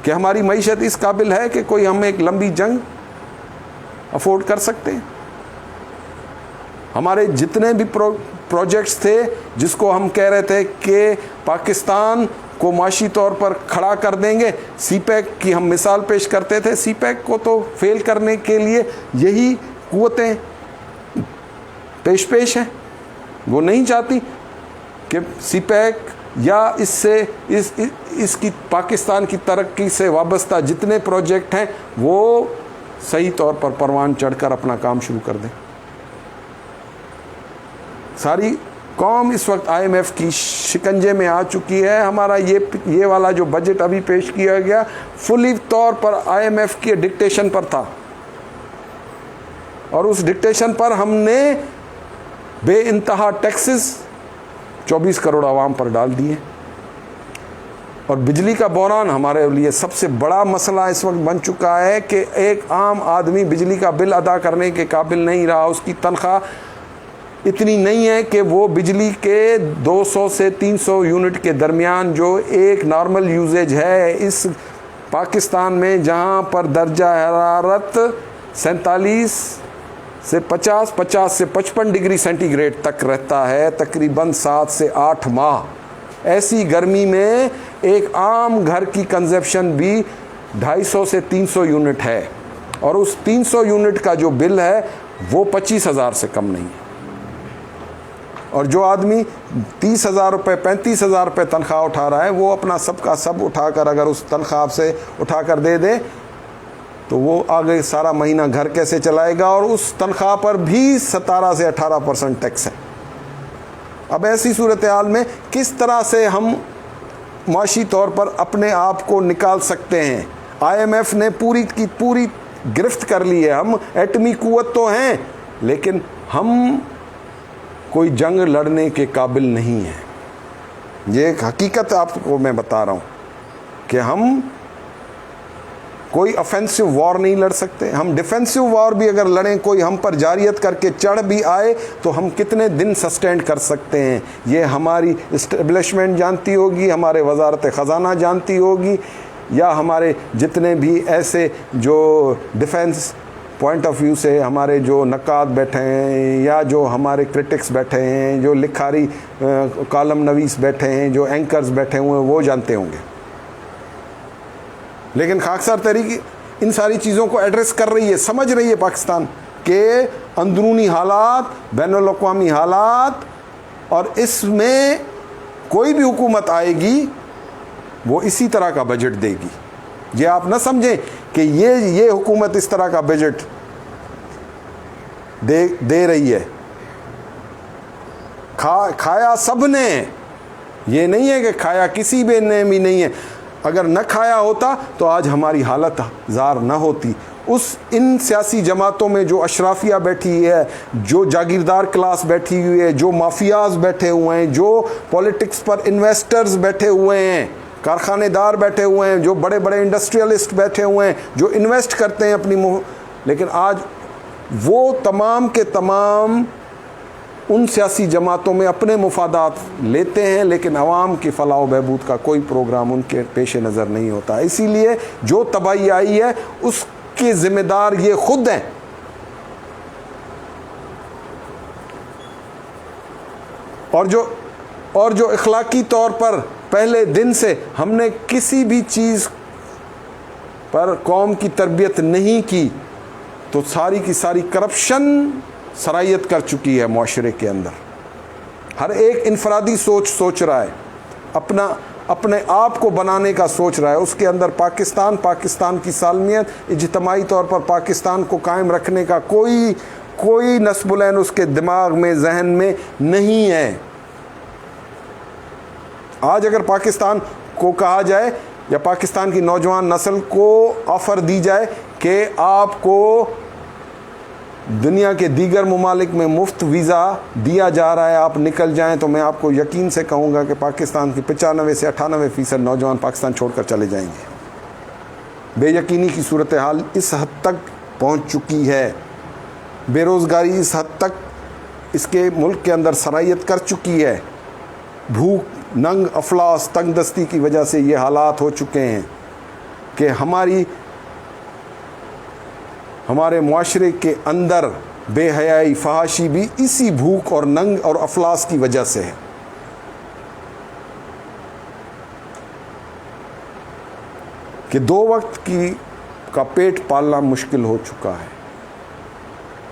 کہ ہماری معیشت اس قابل ہے کہ کوئی ہم ایک لمبی جنگ افورڈ کر سکتے ہیں. ہمارے جتنے بھی پروجیکٹس تھے جس کو ہم کہہ رہے تھے کہ پاکستان کو معاشی طور پر کھڑا کر دیں گے, سی پیک کی ہم مثال پیش کرتے تھے. سی پیک کو تو فیل کرنے کے لیے یہی قوتیں پیش ہیں. وہ نہیں چاہتی کہ سی پیک یا اس سے اس کی پاکستان کی ترقی سے وابستہ جتنے پروجیکٹ ہیں وہ صحیح طور پر پروان چڑھ کر اپنا کام شروع کر دیں. ساری قوم اس وقت آئی ایم ایف کی شکنجے میں آ چکی ہے. ہمارا یہ والا جو بجٹ ابھی پیش کیا گیا فلی طور پر آئی ایم ایف کے ڈکٹیشن پر تھا, اور اس ڈکٹیشن پر ہم نے بے انتہا ٹیکسز 24 کروڑ عوام پر ڈال دیے. اور بجلی کا بحران ہمارے لیے سب سے بڑا مسئلہ اس وقت بن چکا ہے کہ ایک عام آدمی بجلی کا بل ادا کرنے کے قابل نہیں رہا. اس کی تنخواہ اتنی نہیں ہے کہ وہ بجلی کے 200 سے 300 یونٹ کے درمیان جو ایک نارمل یوزیج ہے اس پاکستان میں, جہاں پر درجہ حرارت 47 سے 50 سے 55 ڈگری سینٹی گریڈ تک رہتا ہے تقریباً 7 سے 8 ماہ. ایسی گرمی میں ایک عام گھر کی کنزپشن بھی 250 سے 300 یونٹ ہے, اور اس 300 یونٹ کا جو بل ہے وہ 25,000 سے کم نہیں ہے. اور جو آدمی 30,000 روپے 35,000 روپے تنخواہ اٹھا رہا ہے وہ اپنا سب کا سب اٹھا کر اگر اس تنخواہ سے اٹھا کر دے دے تو وہ آگے سارا مہینہ گھر کیسے چلائے گا, اور اس تنخواہ پر بھی 17 سے 18% ٹیکس ہے. اب ایسی صورتحال میں کس طرح سے ہم معاشی طور پر اپنے آپ کو نکال سکتے ہیں؟ آئی ایم ایف نے پوری کی پوری گرفت کر لی ہے. ہم ایٹمی قوت تو ہیں لیکن ہم کوئی جنگ لڑنے کے قابل نہیں ہیں. یہ ایک حقیقت آپ کو میں بتا رہا ہوں کہ ہم کوئی افینسو وار نہیں لڑ سکتے. ہم ڈیفینسو وار بھی اگر لڑیں, کوئی ہم پر جاریت کر کے چڑھ بھی آئے تو ہم کتنے دن سسٹینڈ کر سکتے ہیں یہ ہماری اسٹیبلشمنٹ جانتی ہوگی, ہمارے وزارت خزانہ جانتی ہوگی, یا ہمارے جتنے بھی ایسے جو ڈیفینس پوائنٹ آف ویو سے ہمارے جو نقاد بیٹھے ہیں, یا جو ہمارے کرٹکس بیٹھے ہیں, جو لکھاری کالم نویس بیٹھے ہیں, جو اینکرز بیٹھے ہوئے ہیں, وہ جانتے ہوں گے. لیکن خاکسار تحریک ان ساری چیزوں کو ایڈریس کر رہی ہے, سمجھ رہی ہے پاکستان کہ اندرونی حالات, بین الاقوامی حالات اور اس میں کوئی بھی حکومت آئے گی وہ اسی طرح کا بجٹ دے گی. یہ آپ نہ سمجھیں کہ یہ حکومت اس طرح کا بجٹ دے رہی ہے. کھایا سب نے, یہ نہیں ہے کہ کھایا کسی بھی نے بھی نہیں ہے. اگر نہ کھایا ہوتا تو آج ہماری حالت زار نہ ہوتی. ان سیاسی جماعتوں میں جو اشرافیہ بیٹھی ہے, جو جاگیردار کلاس بیٹھی ہوئی ہے, جو مافیاز بیٹھے ہوئے ہیں, جو پولیٹکس پر انویسٹرز بیٹھے ہوئے ہیں, کارخانے دار بیٹھے ہوئے ہیں, جو بڑے بڑے انڈسٹریلسٹ بیٹھے ہوئے ہیں, جو انویسٹ کرتے ہیں اپنی لیکن آج وہ تمام کے تمام ان سیاسی جماعتوں میں اپنے مفادات لیتے ہیں, لیکن عوام کی فلاح و بہبود کا کوئی پروگرام ان کے پیش نظر نہیں ہوتا. اسی لیے جو تباہی آئی ہے اس کے ذمہ دار یہ خود ہیں. اور جو اخلاقی طور پر پہلے دن سے ہم نے کسی بھی چیز پر قوم کی تربیت نہیں کی, تو ساری کی ساری کرپشن سرایت کر چکی ہے معاشرے کے اندر. ہر ایک انفرادی سوچ رہا ہے, اپنے آپ کو بنانے کا سوچ رہا ہے. اس کے اندر پاکستان کی سالمیت, اجتماعی طور پر پاکستان کو قائم رکھنے کا کوئی نصب العین اس کے دماغ میں, ذہن میں نہیں ہے. آج اگر پاکستان کو کہا جائے یا پاکستان کی نوجوان نسل کو آفر دی جائے کہ آپ کو دنیا کے دیگر ممالک میں مفت ویزا دیا جا رہا ہے, آپ نکل جائیں, تو میں آپ کو یقین سے کہوں گا کہ پاکستان کی 95 سے 98% نوجوان پاکستان چھوڑ کر چلے جائیں گے. بے یقینی کی صورتحال اس حد تک پہنچ چکی ہے, بے روزگاری اس حد تک اس کے ملک کے اندر سرایت کر چکی ہے. بھوک, ننگ, افلاس, تنگ دستی کی وجہ سے یہ حالات ہو چکے ہیں کہ ہمارے معاشرے کے اندر بے حیائی, فحاشی بھی اسی بھوک اور ننگ اور افلاس کی وجہ سے ہے. کہ 2 وقت کا پیٹ پالنا مشکل ہو چکا ہے.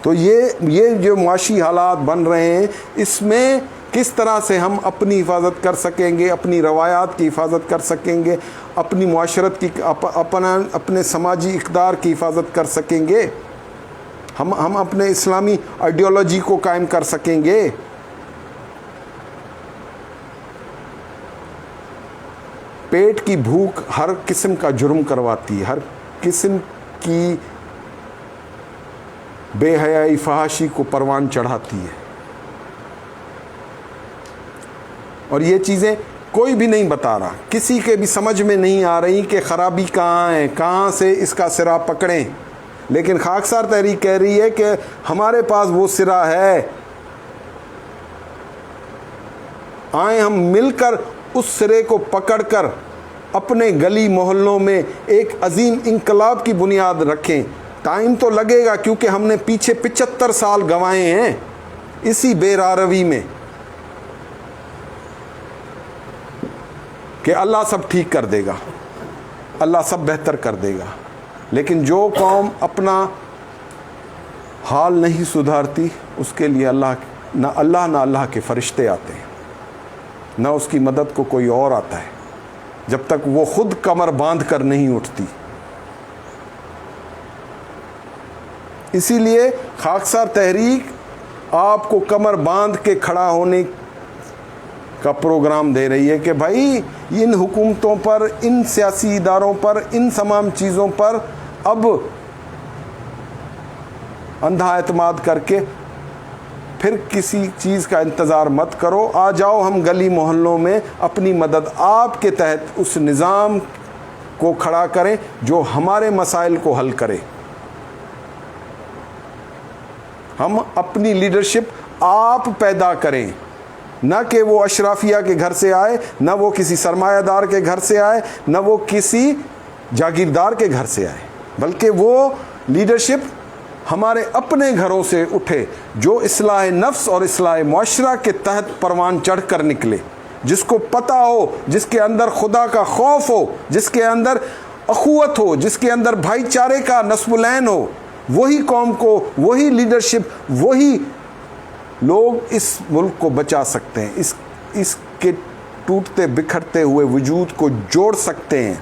تو یہ جو معاشی حالات بن رہے ہیں, اس میں کس طرح سے ہم اپنی حفاظت کر سکیں گے, اپنی روایات کی حفاظت کر سکیں گے, اپنی معاشرت کی, اپنے سماجی اقدار کی حفاظت کر سکیں گے, ہم اپنے اسلامی آئیڈیالوجی کو قائم کر سکیں گے. پیٹ کی بھوک ہر قسم کا جرم کرواتی ہے, ہر قسم کی بے حیائی, فحاشی کو پروان چڑھاتی ہے. اور یہ چیزیں کوئی بھی نہیں بتا رہا, کسی کے بھی سمجھ میں نہیں آ رہی کہ خرابی کہاں ہے, کہاں سے اس کا سرا پکڑیں. لیکن خاکسار تحریک کہہ رہی ہے کہ ہمارے پاس وہ سرا ہے, آئیں ہم مل کر اس سرے کو پکڑ کر اپنے گلی محلوں میں ایک عظیم انقلاب کی بنیاد رکھیں. ٹائم تو لگے گا, کیونکہ ہم نے پیچھے 75 سال گنوائے ہیں اسی بے راروی میں کہ اللہ سب ٹھیک کر دے گا, اللہ سب بہتر کر دے گا. لیکن جو قوم اپنا حال نہیں سدھارتی, اس کے لیے نہ اللہ کے فرشتے آتے ہیں, نہ اس کی مدد کو کوئی اور آتا ہے, جب تک وہ خود کمر باندھ کر نہیں اٹھتی. اسی لیے خاکسار تحریک آپ کو کمر باندھ کے کھڑا ہونے کا پروگرام دے رہی ہے کہ بھائی ان حکومتوں پر, ان سیاسی اداروں پر, ان تمام چیزوں پر اب اندھا اعتماد کر کے پھر کسی چیز کا انتظار مت کرو. آ جاؤ ہم گلی محلوں میں اپنی مدد آپ کے تحت اس نظام کو کھڑا کریں جو ہمارے مسائل کو حل کرے. ہم اپنی لیڈرشپ آپ پیدا کریں, نہ کہ وہ اشرافیہ کے گھر سے آئے, نہ وہ کسی سرمایہ دار کے گھر سے آئے, نہ وہ کسی جاگیردار کے گھر سے آئے, بلکہ وہ لیڈرشپ ہمارے اپنے گھروں سے اٹھے جو اصلاح نفس اور اصلاح معاشرہ کے تحت پروان چڑھ کر نکلے, جس کو پتہ ہو, جس کے اندر خدا کا خوف ہو, جس کے اندر اخوت ہو, جس کے اندر بھائی چارے کا نصب العین ہو. وہی قوم کو, وہی لیڈرشپ, وہی لوگ اس ملک کو بچا سکتے ہیں, اس کے ٹوٹتے بکھرتے ہوئے وجود کو جوڑ سکتے ہیں.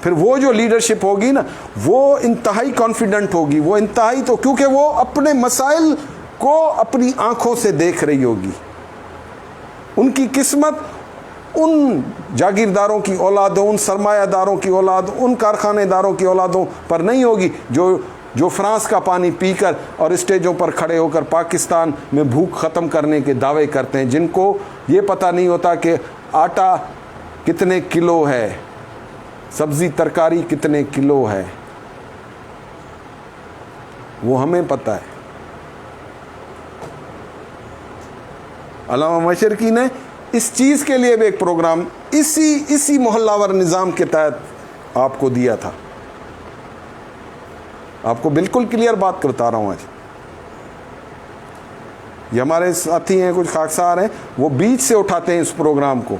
پھر وہ جو لیڈرشپ ہوگی نا وہ انتہائی کانفیڈنٹ ہوگی, وہ انتہائی, تو کیونکہ وہ اپنے مسائل کو اپنی آنکھوں سے دیکھ رہی ہوگی. ان کی قسمت ان جاگیرداروں کی اولادوں, ان سرمایہ داروں کی اولاد, ان کارخانے داروں کی اولادوں پر نہیں ہوگی جو فرانس کا پانی پی کر اور اسٹیجوں پر کھڑے ہو کر پاکستان میں بھوک ختم کرنے کے دعوے کرتے ہیں, جن کو یہ پتہ نہیں ہوتا کہ آٹا کتنے کلو ہے, سبزی ترکاری کتنے کلو ہے. وہ ہمیں پتہ ہے. علامہ مشرقی نے اس چیز کے لیے بھی ایک پروگرام اسی محلہ ور نظام کے تحت آپ کو دیا تھا. آپ کو بالکل کلیئر بات کرتا رہا ہوں آج. یہ ہمارے ساتھی ہیں, کچھ خاکسار ہیں, وہ بیچ سے اٹھاتے ہیں اس پروگرام کو,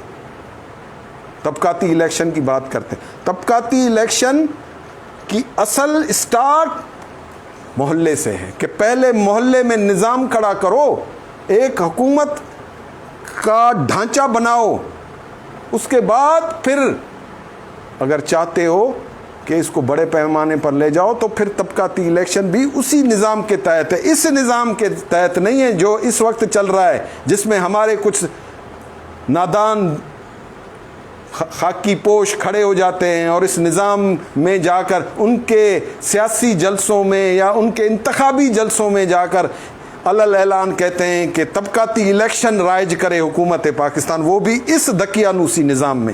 طبقاتی الیکشن کی بات کرتے ہیں. طبقاتی الیکشن کی اصل اسٹارٹ محلے سے ہے کہ پہلے محلے میں نظام کھڑا کرو, ایک حکومت کا ڈھانچہ بناؤ, اس کے بعد پھر اگر چاہتے ہو کہ اس کو بڑے پیمانے پر لے جاؤ تو پھر طبقاتی الیکشن بھی اسی نظام کے تحت ہے. اس نظام کے تحت نہیں ہے جو اس وقت چل رہا ہے, جس میں ہمارے کچھ نادان خاکی پوش کھڑے ہو جاتے ہیں اور اس نظام میں جا کر ان کے سیاسی جلسوں میں یا ان کے انتخابی جلسوں میں جا کر علل اعلان کہتے ہیں کہ طبقاتی الیکشن رائج کرے حکومت پاکستان, وہ بھی اس دقیانوسی نظام میں.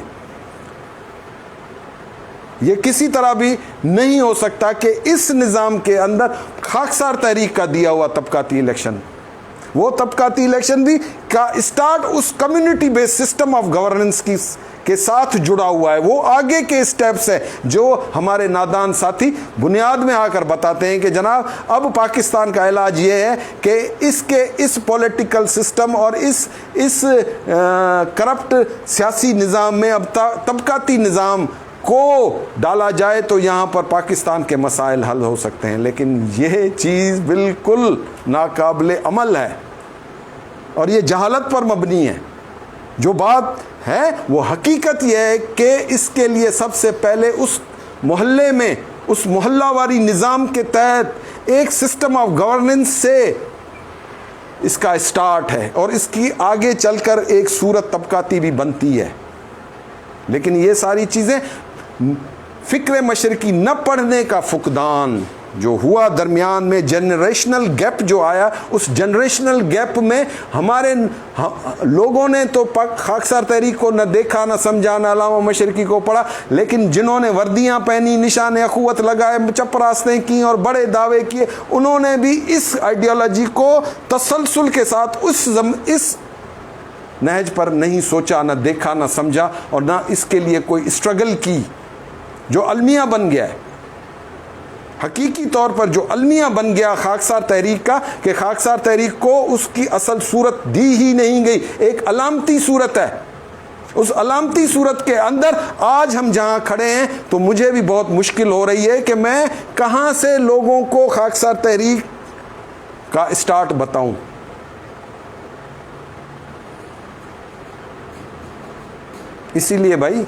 یہ کسی طرح بھی نہیں ہو سکتا کہ اس نظام کے اندر خاکسار تحریک کا دیا ہوا طبقاتی الیکشن, وہ طبقاتی الیکشن بھی کا اسٹارٹ اس community base system of governance کے ساتھ جڑا ہوا ہے. وہ آگے کے اسٹیپس ہیں جو ہمارے نادان ساتھی بنیاد میں آ کر بتاتے ہیں کہ جناب اب پاکستان کا علاج یہ ہے کہ اس پولیٹیکل سسٹم اور اس کرپٹ سیاسی نظام میں اب طبقاتی نظام کو ڈالا جائے تو یہاں پر پاکستان کے مسائل حل ہو سکتے ہیں. لیکن یہ چیز بالکل ناقابل عمل ہے اور یہ جہالت پر مبنی ہے. جو بات ہے وہ حقیقت یہ ہے کہ اس کے لیے سب سے پہلے اس محلے میں, اس محلہ واری نظام کے تحت ایک سسٹم آف گورننس سے اس کا اسٹارٹ ہے اور اس کی آگے چل کر ایک صورت طبقاتی بھی بنتی ہے. لیکن یہ ساری چیزیں فکر مشرقی نہ پڑھنے کا فقدان جو ہوا, درمیان میں جنریشنل گیپ جو آیا, اس جنریشنل گیپ میں ہمارے لوگوں نے تو خاکسار تحریک کو نہ دیکھا نہ سمجھا نہ علامہ مشرقی کو پڑھا, لیکن جنہوں نے وردیاں پہنی, نشان اخوت لگائے, چپراستیں کی اور بڑے دعوے کیے, انہوں نے بھی اس آئیڈیالوجی کو تسلسل کے ساتھ اس نہج پر نہیں سوچا, نہ دیکھا, نہ سمجھا اور نہ اس کے لیے کوئی اسٹرگل کی جو المیہ بن گیا ہے. حقیقی طور پر جو المیہ بن گیا خاکسار تحریک کا, کہ خاکسار تحریک کو اس کی اصل صورت دی ہی نہیں گئی, ایک علامتی صورت ہے. اس علامتی صورت کے اندر آج ہم جہاں کھڑے ہیں تو مجھے بھی بہت مشکل ہو رہی ہے کہ میں کہاں سے لوگوں کو خاکسار تحریک کا اسٹارٹ بتاؤں. اسی لیے بھائی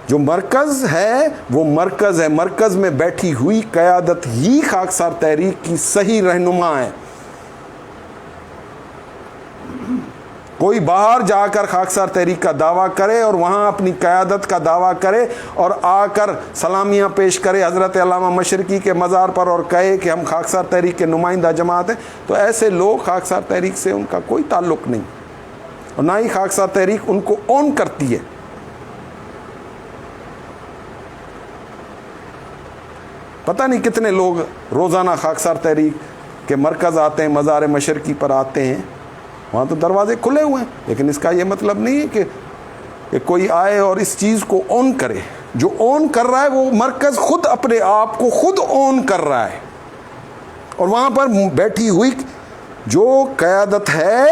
جو مرکز ہے وہ مرکز ہے, مرکز میں بیٹھی ہوئی قیادت ہی خاکسار تحریک کی صحیح رہنما ہے. کوئی باہر جا کر خاکسار تحریک کا دعویٰ کرے اور وہاں اپنی قیادت کا دعویٰ کرے اور آ کر سلامیاں پیش کرے حضرت علامہ مشرقی کے مزار پر اور کہے کہ ہم خاکسار تحریک کے نمائندہ جماعت ہیں, تو ایسے لوگ خاکسار تحریک سے ان کا کوئی تعلق نہیں اور نہ ہی خاکسار تحریک ان کو اون کرتی ہے. پتہ نہیں کتنے لوگ روزانہ خاکسار تحریک کے مرکز آتے ہیں, مزار مشرقی پر آتے ہیں, وہاں تو دروازے کھلے ہوئے ہیں, لیکن اس کا یہ مطلب نہیں ہے کہ کوئی آئے اور اس چیز کو اون کرے. جو اون کر رہا ہے وہ مرکز خود اپنے آپ کو خود اون کر رہا ہے, اور وہاں پر بیٹھی ہوئی جو قیادت ہے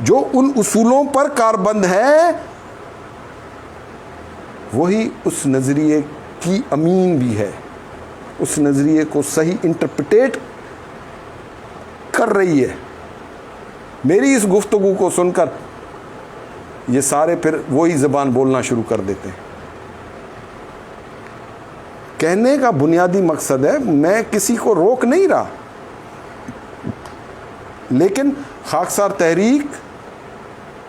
جو ان اصولوں پر کاربند ہے وہی اس نظریے کی امین بھی ہے. اس نظریے کو صحیح انٹرپریٹ کر رہی ہے. میری اس گفتگو کو سن کر یہ سارے پھر وہی زبان بولنا شروع کر دیتے ہیں. کہنے کا بنیادی مقصد ہے میں کسی کو روک نہیں رہا, لیکن خاکسار تحریک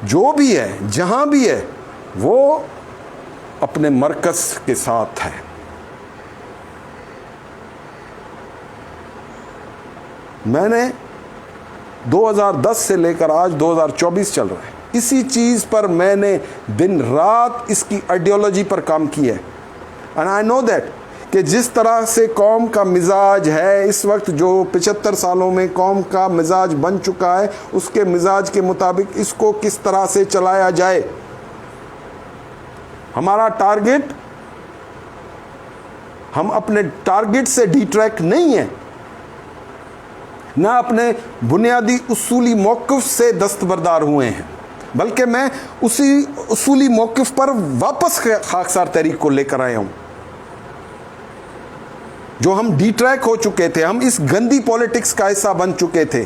جو بھی ہے جہاں بھی ہے وہ اپنے مرکز کے ساتھ ہے. میں نے 2010 سے لے کر آج 2024 چل رہا ہے, اسی چیز پر میں نے دن رات اس کی آئیڈیالوجی پر کام کیا ہے. اینڈ آئی نو دیٹ کہ جس طرح سے قوم کا مزاج ہے اس وقت, جو 75 سالوں میں قوم کا مزاج بن چکا ہے, اس کے مزاج کے مطابق اس کو کس طرح سے چلایا جائے. ہمارا ٹارگٹ, ہم اپنے ٹارگٹ سے ڈی ٹریک نہیں ہیں, نہ اپنے بنیادی اصولی موقف سے دستبردار ہوئے ہیں, بلکہ میں اسی اصولی موقف پر واپس خاکسار تحریک کو لے کر آیا ہوں. جو ہم ڈی ٹریک ہو چکے تھے, ہم اس گندی پولیٹکس کا حصہ بن چکے تھے,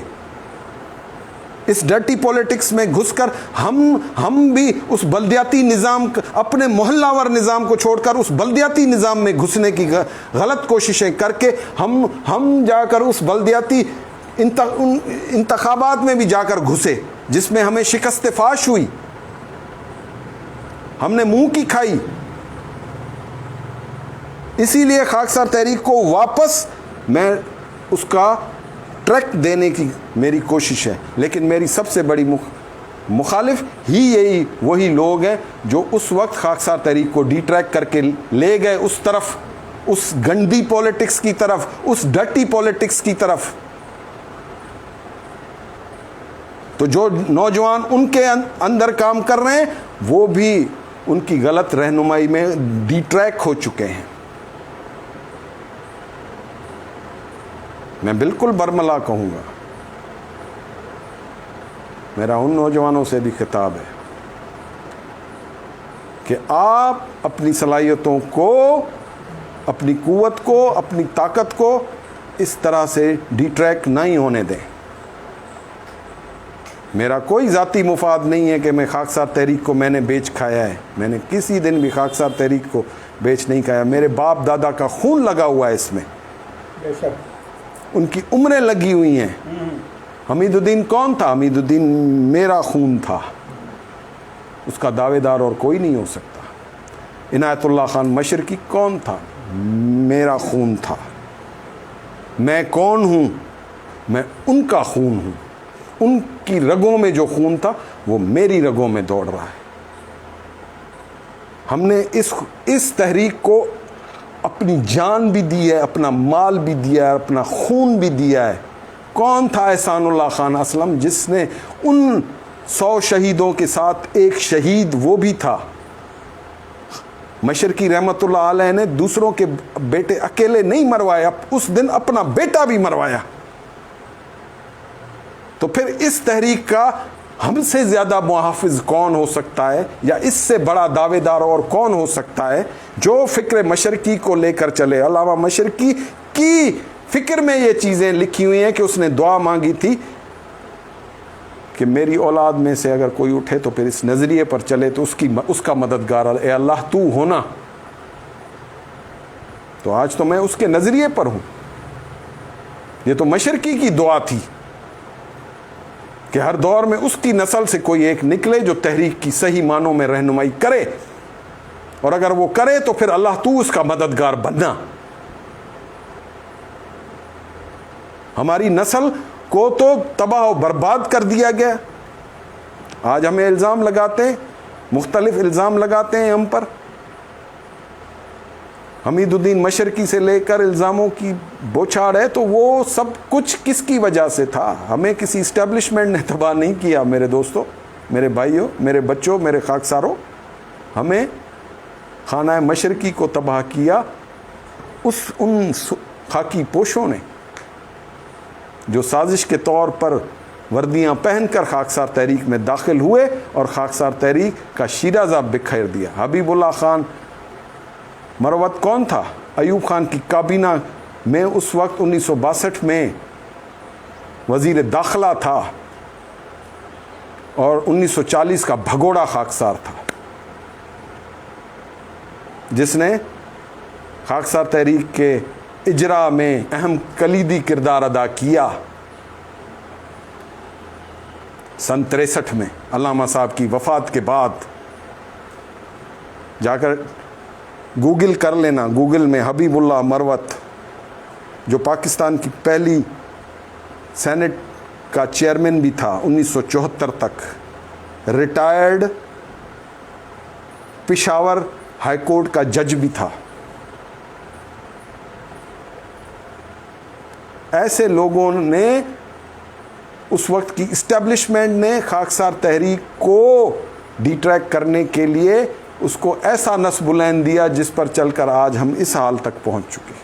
اس ڈرٹی پولیٹکس میں گھس کر ہم بھی اس بلدیاتی نظام, اپنے محلہ وار نظام کو چھوڑ کر اس بلدیاتی نظام میں گھسنے کی غلط کوششیں کر کے ہم جا کر اس بلدیاتی انتخابات میں بھی جا کر گھسے, جس میں ہمیں شکست فاش ہوئی, ہم نے منہ کی کھائی. اسی لیے خاکسار تحریک کو واپس میں اس کا ٹریک دینے کی میری کوشش ہے, لیکن میری سب سے بڑی مخالف ہی وہی لوگ ہیں جو اس وقت خاکسار تحریک کو ڈی ٹریک کر کے لے گئے اس طرف, اس گندی پولیٹکس کی طرف, اس ڈرٹی پولیٹکس کی طرف. تو جو نوجوان ان کے اندر کام کر رہے ہیں وہ بھی ان کی غلط رہنمائی میں ڈی ٹریک ہو چکے ہیں. میں بالکل برملا کہوں گا, میرا ان نوجوانوں سے بھی خطاب ہے کہ آپ اپنی صلاحیتوں کو, اپنی قوت کو, اپنی طاقت کو اس طرح سے ڈی ٹریک نہیں ہونے دیں. میرا کوئی ذاتی مفاد نہیں ہے کہ میں خاکسار تحریک کو میں نے بیچ کھایا ہے, میں نے کسی دن بھی خاکسار تحریک کو بیچ نہیں کھایا. میرے باپ دادا کا خون لگا ہوا ہے اس میں, ان کی عمریں لگی ہوئی ہیں. حمید الدین کون تھا؟ حمید الدین میرا خون تھا, اس کا دعوے دار اور کوئی نہیں ہو سکتا. عنایت اللہ خان مشرقی کون تھا؟ میرا خون تھا. میں کون ہوں؟ میں ان کا خون ہوں. ان کی رگوں میں جو خون تھا وہ میری رگوں میں دوڑ رہا ہے. ہم نے اس تحریک کو اپنی جان بھی دی ہے, اپنا مال بھی دیا ہے, اپنا خون بھی دیا ہے. کون تھا احسان اللہ خان اسلم جس نے ان 100 شہیدوں کے ساتھ ایک شہید وہ بھی تھا. مشرقی رحمت اللہ علیہ نے دوسروں کے بیٹے اکیلے نہیں مروائے, اس دن اپنا بیٹا بھی مروایا. تو پھر اس تحریک کا ہم سے زیادہ محافظ کون ہو سکتا ہے, یا اس سے بڑا دعوے دار اور کون ہو سکتا ہے جو فکر مشرقی کو لے کر چلے. علامہ مشرقی کی فکر میں یہ چیزیں لکھی ہوئی ہیں کہ اس نے دعا مانگی تھی کہ میری اولاد میں سے اگر کوئی اٹھے تو پھر اس نظریے پر چلے تو اس کا مددگار اے اللہ تو ہونا. تو آج تو میں اس کے نظریے پر ہوں. یہ تو مشرقی کی دعا تھی کہ ہر دور میں اس کی نسل سے کوئی ایک نکلے جو تحریک کی صحیح معنوں میں رہنمائی کرے, اور اگر وہ کرے تو پھر اللہ تو اس کا مددگار بننا. ہماری نسل کو تو تباہ و برباد کر دیا گیا. آج ہمیں الزام لگاتے ہیں, مختلف الزام لگاتے ہیں ہم پر. حمید الدین مشرقی سے لے کر الزاموں کی بوچھاڑ ہے, تو وہ سب کچھ کس کی وجہ سے تھا؟ ہمیں کسی اسٹیبلشمنٹ نے تباہ نہیں کیا میرے دوستوں, میرے بھائیوں, میرے بچوں, میرے خاکساروں. ہمیں خانہ مشرقی کو تباہ کیا ان خاکی پوشوں نے جو سازش کے طور پر وردیاں پہن کر خاکسار تحریک میں داخل ہوئے اور خاکسار تحریک کا شیرازہ بکھیر دیا. حبیب اللہ خان مروت کون تھا؟ ایوب خان کی کابینہ میں اس وقت 1962 میں وزیر داخلہ تھا اور 1940 کا بھگوڑا خاکسار تھا، جس نے خاکسار تحریک کے اجرا میں اہم کلیدی کردار ادا کیا۔ سن 63 میں علامہ صاحب کی وفات کے بعد جا کر گوگل کر لینا، گوگل میں حبیب اللہ مروت جو پاکستان کی پہلی سینٹ کا چیئرمین بھی تھا 1974 تک، ریٹائرڈ پشاور ہائی کورٹ کا جج بھی تھا، ایسے لوگوں نے اس وقت کی اسٹیبلشمنٹ نے خاکسار تحریک کو ڈی ٹریک کرنے کے لیے اس کو ایسا نصب العین دیا جس پر چل کر آج ہم اس حال تک پہنچ چکے،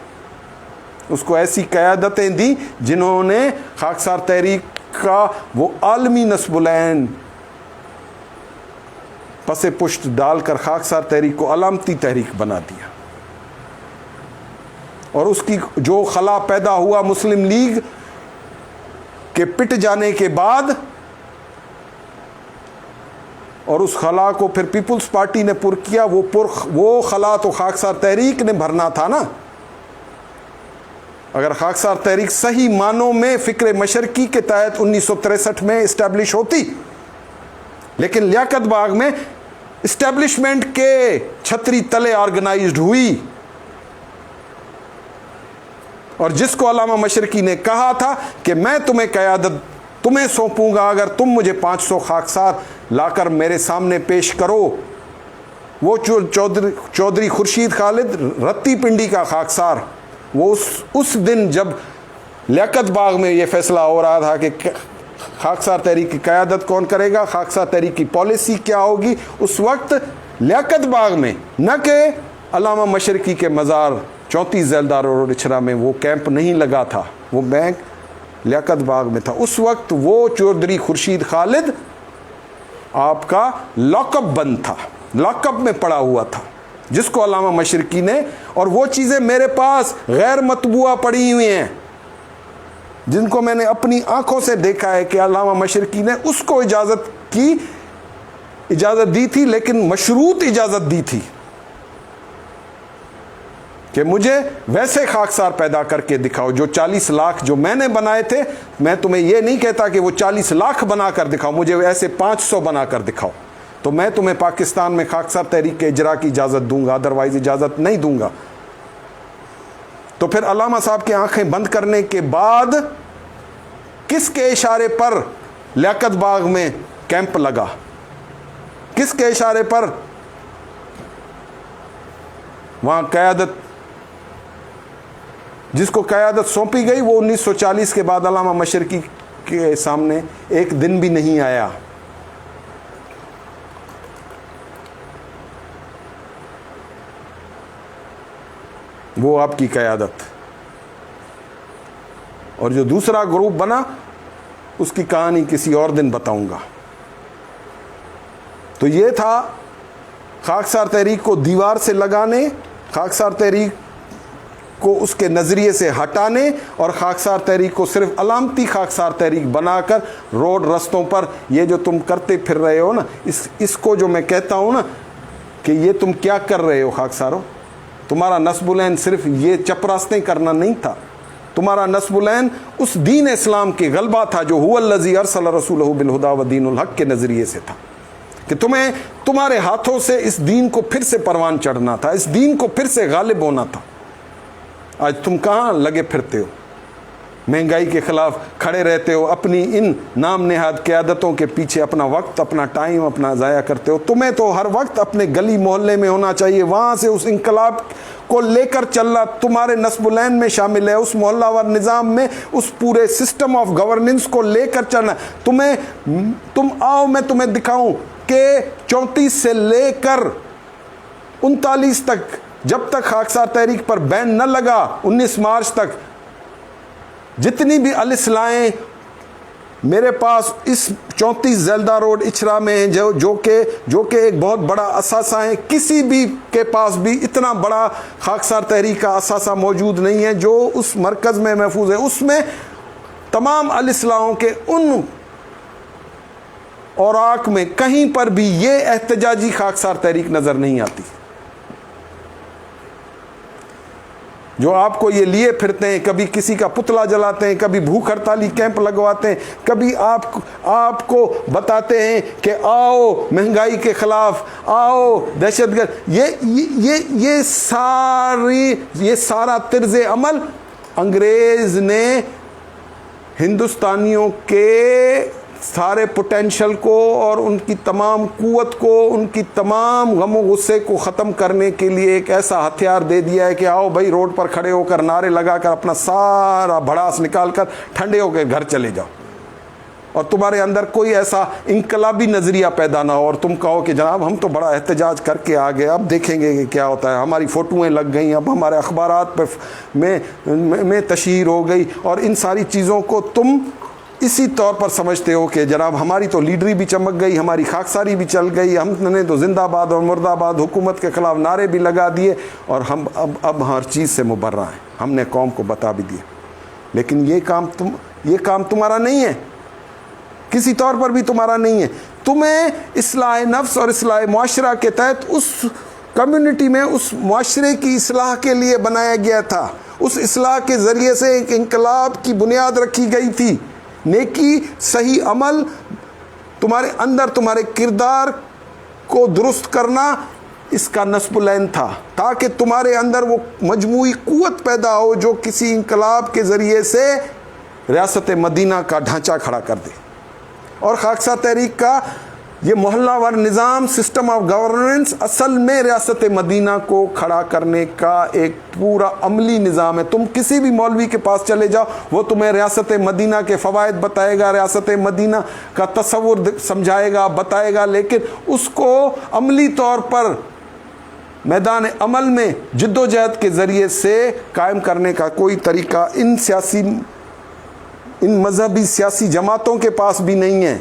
اس کو ایسی قیادتیں دی جنہوں نے خاکسار تحریک کا وہ عالمی نصب العین پس پشت ڈال کر خاکسار تحریک کو علامتی تحریک بنا دیا، اور اس کی جو خلا پیدا ہوا مسلم لیگ کے پٹ جانے کے بعد، اور اس خلا کو پھر پیپلز پارٹی نے پر کیا، وہ خلا تو خاکسار تحریک نے بھرنا تھا نا۔ اگر خاکسار تحریک صحیح معنوں میں فکر مشرقی کے تحت 1963 میں اسٹیبلش ہوتی، لیکن لیاقت باغ میں اسٹیبلشمنٹ کے چھتری تلے آرگنائزڈ ہوئی، اور جس کو علامہ مشرقی نے کہا تھا کہ میں تمہیں قیادت تمہیں سونپوں گا اگر تم مجھے 500 خاکسار لا کر میرے سامنے پیش کرو، وہ چودھری خورشید خالد رتی پنڈی کا خاکسار، وہ اس دن جب لیاقت باغ میں یہ فیصلہ ہو رہا تھا کہ خاکسار تحریک کی قیادت کون کرے گا، خاکسار تحریک کی پالیسی کیا ہوگی، اس وقت لیاقت باغ میں، نہ کہ علامہ مشرقی کے مزار 34 ذیلدار روڈ اچھرا میں وہ کیمپ نہیں لگا تھا، وہ بینک لیاقت باغ میں تھا، اس وقت وہ چودھری خورشید خالد آپ کا لاک اپ بند تھا، لاک اپ میں پڑا ہوا تھا، جس کو علامہ مشرقی نے، اور وہ چیزیں میرے پاس غیر مطبوعہ پڑی ہوئی ہیں جن کو میں نے اپنی آنکھوں سے دیکھا ہے کہ علامہ مشرقی نے اس کو اجازت دی تھی، لیکن مشروط اجازت دی تھی کہ مجھے ویسے خاکسار پیدا کر کے دکھاؤ جو 40 لاکھ جو میں نے بنائے تھے، میں تمہیں یہ نہیں کہتا کہ وہ 40 لاکھ بنا کر دکھاؤ، مجھے ایسے 500 بنا کر دکھاؤ، تو میں تمہیں پاکستان میں خاکسار تحریک کے اجرا کی اجازت دوں گا، ادروائز اجازت نہیں دوں گا۔ تو پھر علامہ صاحب کی آنکھیں بند کرنے کے بعد کس کے اشارے پر لیاقت باغ میں کیمپ لگا، کس کے اشارے پر وہاں قیادت، جس کو قیادت سونپی گئی، وہ 1940 کے بعد علامہ مشرقی کے سامنے ایک دن بھی نہیں آیا۔ وہ آپ کی قیادت، اور جو دوسرا گروپ بنا اس کی کہانی کسی اور دن بتاؤں گا۔ تو یہ تھا خاکسار تحریک کو دیوار سے لگانے، خاکسار تحریک کو اس کے نظریے سے ہٹانے، اور خاکسار تحریک کو صرف علامتی خاکسار تحریک بنا کر روڈ رستوں پر یہ جو تم کرتے پھر رہے ہو نا، اس کو جو میں کہتا ہوں نا کہ یہ تم کیا کر رہے ہو خاکسارو، تمہارا نصب العین صرف یہ چپراستیں کرنا نہیں تھا، تمہارا نصب العین اس دین اسلام کے غلبہ تھا جو هو الذی ارسل رسولہ بالہدی ودین الحق کے نظریے سے تھا، کہ تمہیں تمہارے ہاتھوں سے اس دین کو پھر سے پروان چڑھنا تھا، اس دین کو پھر سے غالب ہونا تھا۔ آج تم کہاں لگے پھرتے ہو، مہنگائی کے خلاف کھڑے رہتے ہو، اپنی ان نام نہاد قیادتوں کے پیچھے اپنا وقت، اپنا ٹائم اپنا ضائع کرتے ہو۔ تمہیں تو ہر وقت اپنے گلی محلے میں ہونا چاہیے، وہاں سے اس انقلاب کو لے کر چلنا تمہارے نصب العین میں شامل ہے، اس محلہ وار نظام میں اس پورے سسٹم آف گورننس کو لے کر چلنا۔ تم آؤ میں تمہیں دکھاؤں کہ 34 سے لے کر 39 تک، جب تک خاکسار تحریک پر بین نہ لگا، 19 مارچ تک جتنی بھی الاصلاحیں میرے پاس اس 34 زیلدہ روڈ اچھرا میں جو کہ ایک بہت بڑا اثاثہ ہے. کسی بھی کے پاس بھی اتنا بڑا خاکسار تحریک کا اثاثہ موجود نہیں ہے جو اس مرکز میں محفوظ ہے. اس میں تمام الاصلاحوں کے ان اوراق میں کہیں پر بھی یہ احتجاجی خاکسار تحریک نظر نہیں آتی جو آپ کو یہ لیے پھرتے ہیں. کبھی کسی کا پتلا جلاتے ہیں, کبھی بھوک ہڑتالی کیمپ لگواتے ہیں, کبھی آپ کو بتاتے ہیں کہ آؤ مہنگائی کے خلاف, آؤ دہشت گرد. یہ سارا طرز عمل انگریز نے ہندوستانیوں کے سارے پوٹینشل کو اور ان کی تمام قوت کو, ان کی تمام غم و غصے کو ختم کرنے کے لیے ایک ایسا ہتھیار دے دیا ہے کہ آؤ بھائی روڈ پر کھڑے ہو کر نعرے لگا کر اپنا سارا بھڑاس نکال کر ٹھنڈے ہو کے گھر چلے جاؤ, اور تمہارے اندر کوئی ایسا انقلابی نظریہ پیدا نہ ہو اور تم کہو کہ جناب ہم تو بڑا احتجاج کر کے آ گئے, اب دیکھیں گے کہ کیا ہوتا ہے. ہماری فوٹویں لگ گئیں, اب ہمارے اخبارات میں تشہیر ہو گئی, اور ان ساری چیزوں کو تم اسی طور پر سمجھتے ہو کہ جناب ہماری تو لیڈری بھی چمک گئی, ہماری خاکساری بھی چل گئی, ہم نے تو زندہ باد اور مرد آباد حکومت کے خلاف نعرے بھی لگا دیے, اور ہم اب ہر چیز سے مبرہ ہیں, ہم نے قوم کو بتا بھی دیا. لیکن یہ کام تمہارا نہیں ہے, کسی طور پر بھی تمہارا نہیں ہے. تمہیں اصلاح نفس اور اصلاح معاشرہ کے تحت اس کمیونٹی میں اس معاشرے کی اصلاح کے لیے بنایا گیا تھا. اس اصلاح کے ذریعے سے ایک انقلاب کی بنیاد رکھی گئی تھی. نیکی, صحیح عمل, تمہارے اندر تمہارے کردار کو درست کرنا اس کا نصب العین تھا, تاکہ تمہارے اندر وہ مجموعی قوت پیدا ہو جو کسی انقلاب کے ذریعے سے ریاست مدینہ کا ڈھانچہ کھڑا کر دے. اور خاکسار تحریک کا یہ محلہ وار نظام, سسٹم آف گورننس, اصل میں ریاست مدینہ کو کھڑا کرنے کا ایک پورا عملی نظام ہے. تم کسی بھی مولوی کے پاس چلے جاؤ, وہ تمہیں ریاست مدینہ کے فوائد بتائے گا, ریاست مدینہ کا تصور سمجھائے گا, بتائے گا, لیکن اس کو عملی طور پر میدان عمل میں جد و جہد کے ذریعے سے قائم کرنے کا کوئی طریقہ ان مذہبی سیاسی جماعتوں کے پاس بھی نہیں ہے.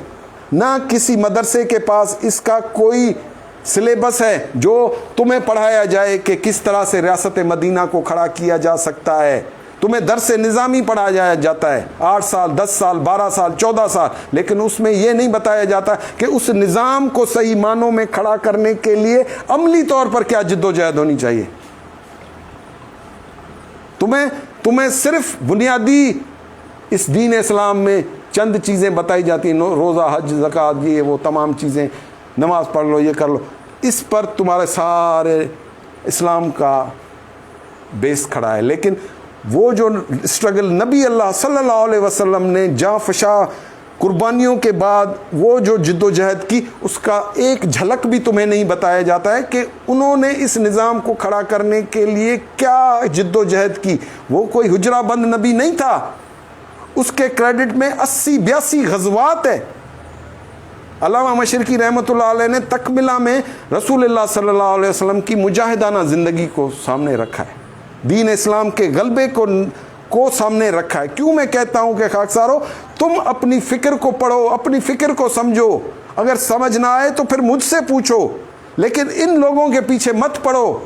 نہ کسی مدرسے کے پاس اس کا کوئی سلیبس ہے جو تمہیں پڑھایا جائے کہ کس طرح سے ریاست مدینہ کو کھڑا کیا جا سکتا ہے. تمہیں درس نظامی پڑھایا جاتا ہے 8 سال 10 سال 12 سال 14 سال, لیکن اس میں یہ نہیں بتایا جاتا کہ اس نظام کو صحیح معنوں میں کھڑا کرنے کے لیے عملی طور پر کیا جد و جہد ہونی چاہیے. تمہیں صرف بنیادی اس دین اسلام میں چند چیزیں بتائی جاتی ہیں, روزہ, حج, زکوٰۃ, یہ وہ تمام چیزیں, نماز پڑھ لو, یہ کر لو. اس پر تمہارے سارے اسلام کا بیس کھڑا ہے. لیکن وہ جو اسٹرگل نبی اللہ صلی اللہ علیہ وسلم نے جاں فشاں قربانیوں کے بعد وہ جو جد و جہد کی, اس کا ایک جھلک بھی تمہیں نہیں بتایا جاتا ہے کہ انہوں نے اس نظام کو کھڑا کرنے کے لیے کیا جد و جہد کی. وہ کوئی حجرہ بند نبی نہیں تھا, اس کے کریڈٹ میں 80-82 غزوات ہے. علامہ مشرقی رحمۃ اللہ علیہ نے تکملہ میں رسول اللہ صلی اللہ علیہ وسلم کی مجاہدانہ زندگی کو سامنے رکھا ہے, دین اسلام کے غلبے کو سامنے رکھا ہے. کیوں میں کہتا ہوں کہ خاکسارو, تم اپنی فکر کو پڑھو, اپنی فکر کو سمجھو, اگر سمجھ نہ آئے تو پھر مجھ سے پوچھو, لیکن ان لوگوں کے پیچھے مت پڑو.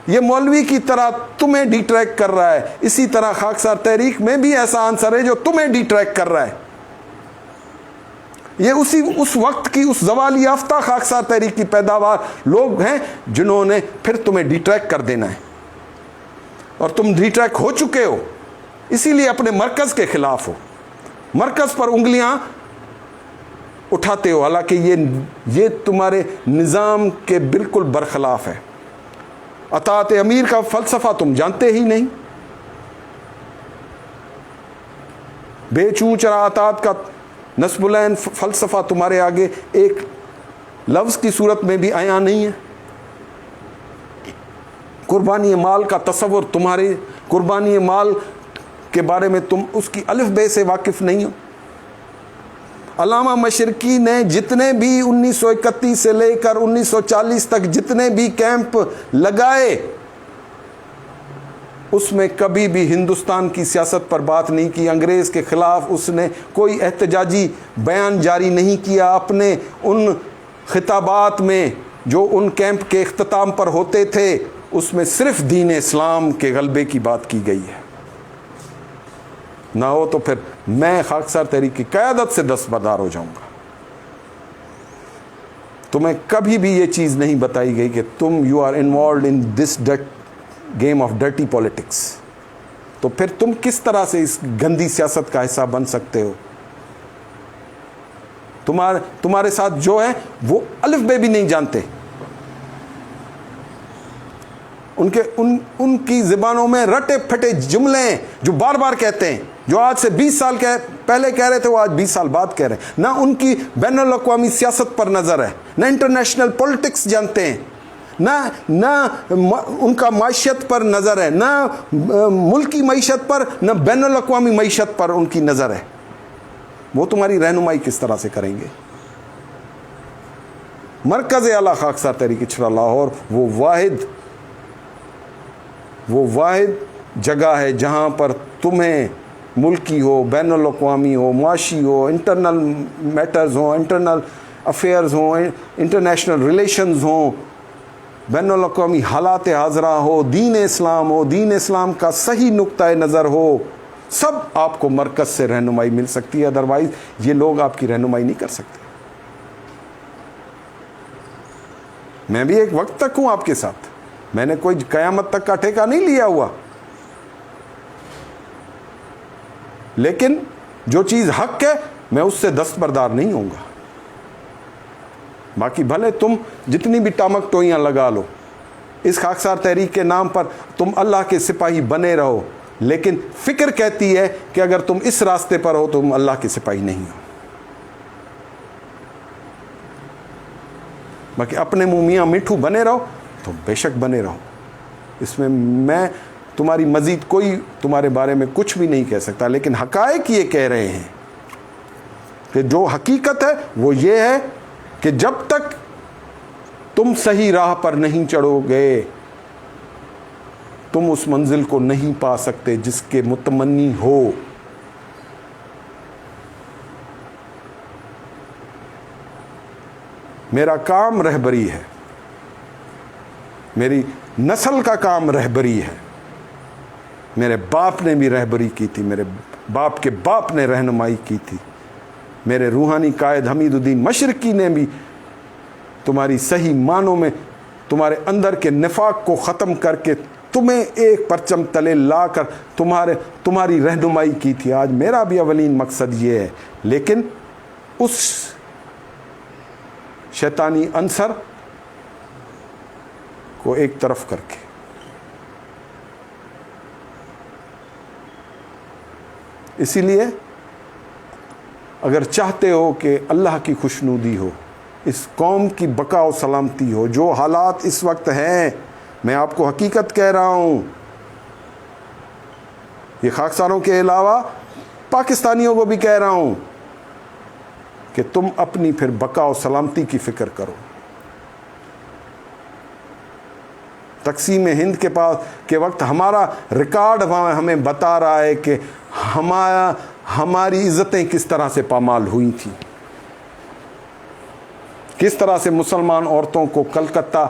یہ مولوی کی طرح تمہیں ڈی ٹریک کر رہا ہے, اسی طرح خاکسار تحریک میں بھی ایسا آنسر ہے جو تمہیں ڈی ٹریک کر رہا ہے. یہ اس وقت کی اس زوالی یافتہ خاکسار تحریک کی پیداوار لوگ ہیں جنہوں نے پھر تمہیں ڈی ٹریک کر دینا ہے, اور تم ڈی ٹریک ہو چکے ہو, اسی لیے اپنے مرکز کے خلاف ہو, مرکز پر انگلیاں اٹھاتے ہو, حالانکہ یہ تمہارے نظام کے بالکل برخلاف ہے. اطاعت امیر کا فلسفہ تم جانتے ہی نہیں, بے چوں چرا اطاعت کا نصب العین فلسفہ تمہارے آگے ایک لفظ کی صورت میں بھی آیا نہیں ہے. قربانی مال کا تصور, تمہارے قربانی مال کے بارے میں تم اس کی الف بے سے واقف نہیں ہو. علامہ مشرقی نے جتنے بھی 1931 سے لے کر 1940 تک جتنے بھی کیمپ لگائے, اس میں کبھی بھی ہندوستان کی سیاست پر بات نہیں کی. انگریز کے خلاف اس نے کوئی احتجاجی بیان جاری نہیں کیا. اپنے ان خطابات میں جو ان کیمپ کے اختتام پر ہوتے تھے اس میں صرف دین اسلام کے غلبے کی بات کی گئی ہے. نہ ہو تو پھر میں خاکسار تحریک کی قیادت سے دستبردار ہو جاؤں گا. تمہیں کبھی بھی یہ چیز نہیں بتائی گئی کہ تم you are involved in this game of dirty politics. تو پھر تم کس طرح سے اس گندی سیاست کا حصہ بن سکتے ہو؟ تمہارے ساتھ جو ہے وہ الف بے بھی نہیں جانتے. ان کی زبانوں میں رٹے پھٹے جملے ہیں جو بار بار کہتے ہیں, جو آج سے 20 سال پہلے کہہ رہے تھے وہ آج 20 سال بعد کہہ رہے ہیں. نہ ان کی بین الاقوامی سیاست پر نظر ہے, نہ انٹرنیشنل پولیٹکس جانتے ہیں, نہ ان کا معیشت پر نظر ہے, نہ ملکی معیشت پر, نہ بین الاقوامی معیشت پر ان کی نظر ہے. وہ تمہاری رہنمائی کس طرح سے کریں گے؟ مرکز اعلیٰ خاکسار تحریک چھڑا لاہور وہ واحد جگہ ہے جہاں پر تمہیں ملکی ہو, بین الاقوامی ہو, معاشی ہو, انٹرنل میٹرز ہوں, انٹرنل افیئرز ہوں, انٹرنیشنل ریلیشنز ہوں, بین الاقوامی حالات حاضرہ ہو, دین اسلام ہو, دین اسلام کا صحیح نقطۂ نظر ہو, سب آپ کو مرکز سے رہنمائی مل سکتی ہے. ادروائز یہ لوگ آپ کی رہنمائی نہیں کر سکتے. میں بھی ایک وقت تک ہوں آپ کے ساتھ, میں نے کوئی قیامت تک کا ٹھیکہ نہیں لیا ہوا, لیکن جو چیز حق ہے میں اس سے دستبردار نہیں ہوں گا. باقی بھلے تم جتنی بھی ٹامک ٹوئیاں لگا لو, اس خاکسار تحریک کے نام پر تم اللہ کے سپاہی بنے رہو, لیکن فکر کہتی ہے کہ اگر تم اس راستے پر ہو تو تم اللہ کے سپاہی نہیں ہو. باقی اپنے منہ میاں میٹھو بنے رہو تو بے شک بنے رہو. اس میں تمہاری مزید کوئی تمہارے بارے میں کچھ بھی نہیں کہہ سکتا, لیکن حقائق یہ کہہ رہے ہیں کہ جو حقیقت ہے وہ یہ ہے کہ جب تک تم صحیح راہ پر نہیں چڑھو گے تم اس منزل کو نہیں پا سکتے جس کے متمنی ہو. میرا کام رہبری ہے, میری نسل کا کام رہبری ہے. میرے باپ نے بھی رہبری کی تھی, میرے باپ کے باپ نے رہنمائی کی تھی, میرے روحانی قائد حمید الدین مشرقی نے بھی تمہاری صحیح معنوں میں تمہارے اندر کے نفاق کو ختم کر کے تمہیں ایک پرچم تلے لا کر تمہاری رہنمائی کی تھی. آج میرا بھی اولین مقصد یہ ہے, لیکن اس شیطانی عنصر کو ایک طرف کر کے اسی لیے اگر چاہتے ہو کہ اللہ کی خوشنودی ہو, اس قوم کی بقا و سلامتی ہو, جو حالات اس وقت ہیں, میں آپ کو حقیقت کہہ رہا ہوں, یہ خاکساروں کے علاوہ پاکستانیوں کو بھی کہہ رہا ہوں کہ تم اپنی پھر بقا و سلامتی کی فکر کرو. تقسیم ہند کے وقت ہمارا ریکارڈ ہمیں بتا رہا ہے کہ ہماری عزتیں کس طرح سے پامال ہوئی تھیں, کس طرح سے مسلمان عورتوں کو کلکتہ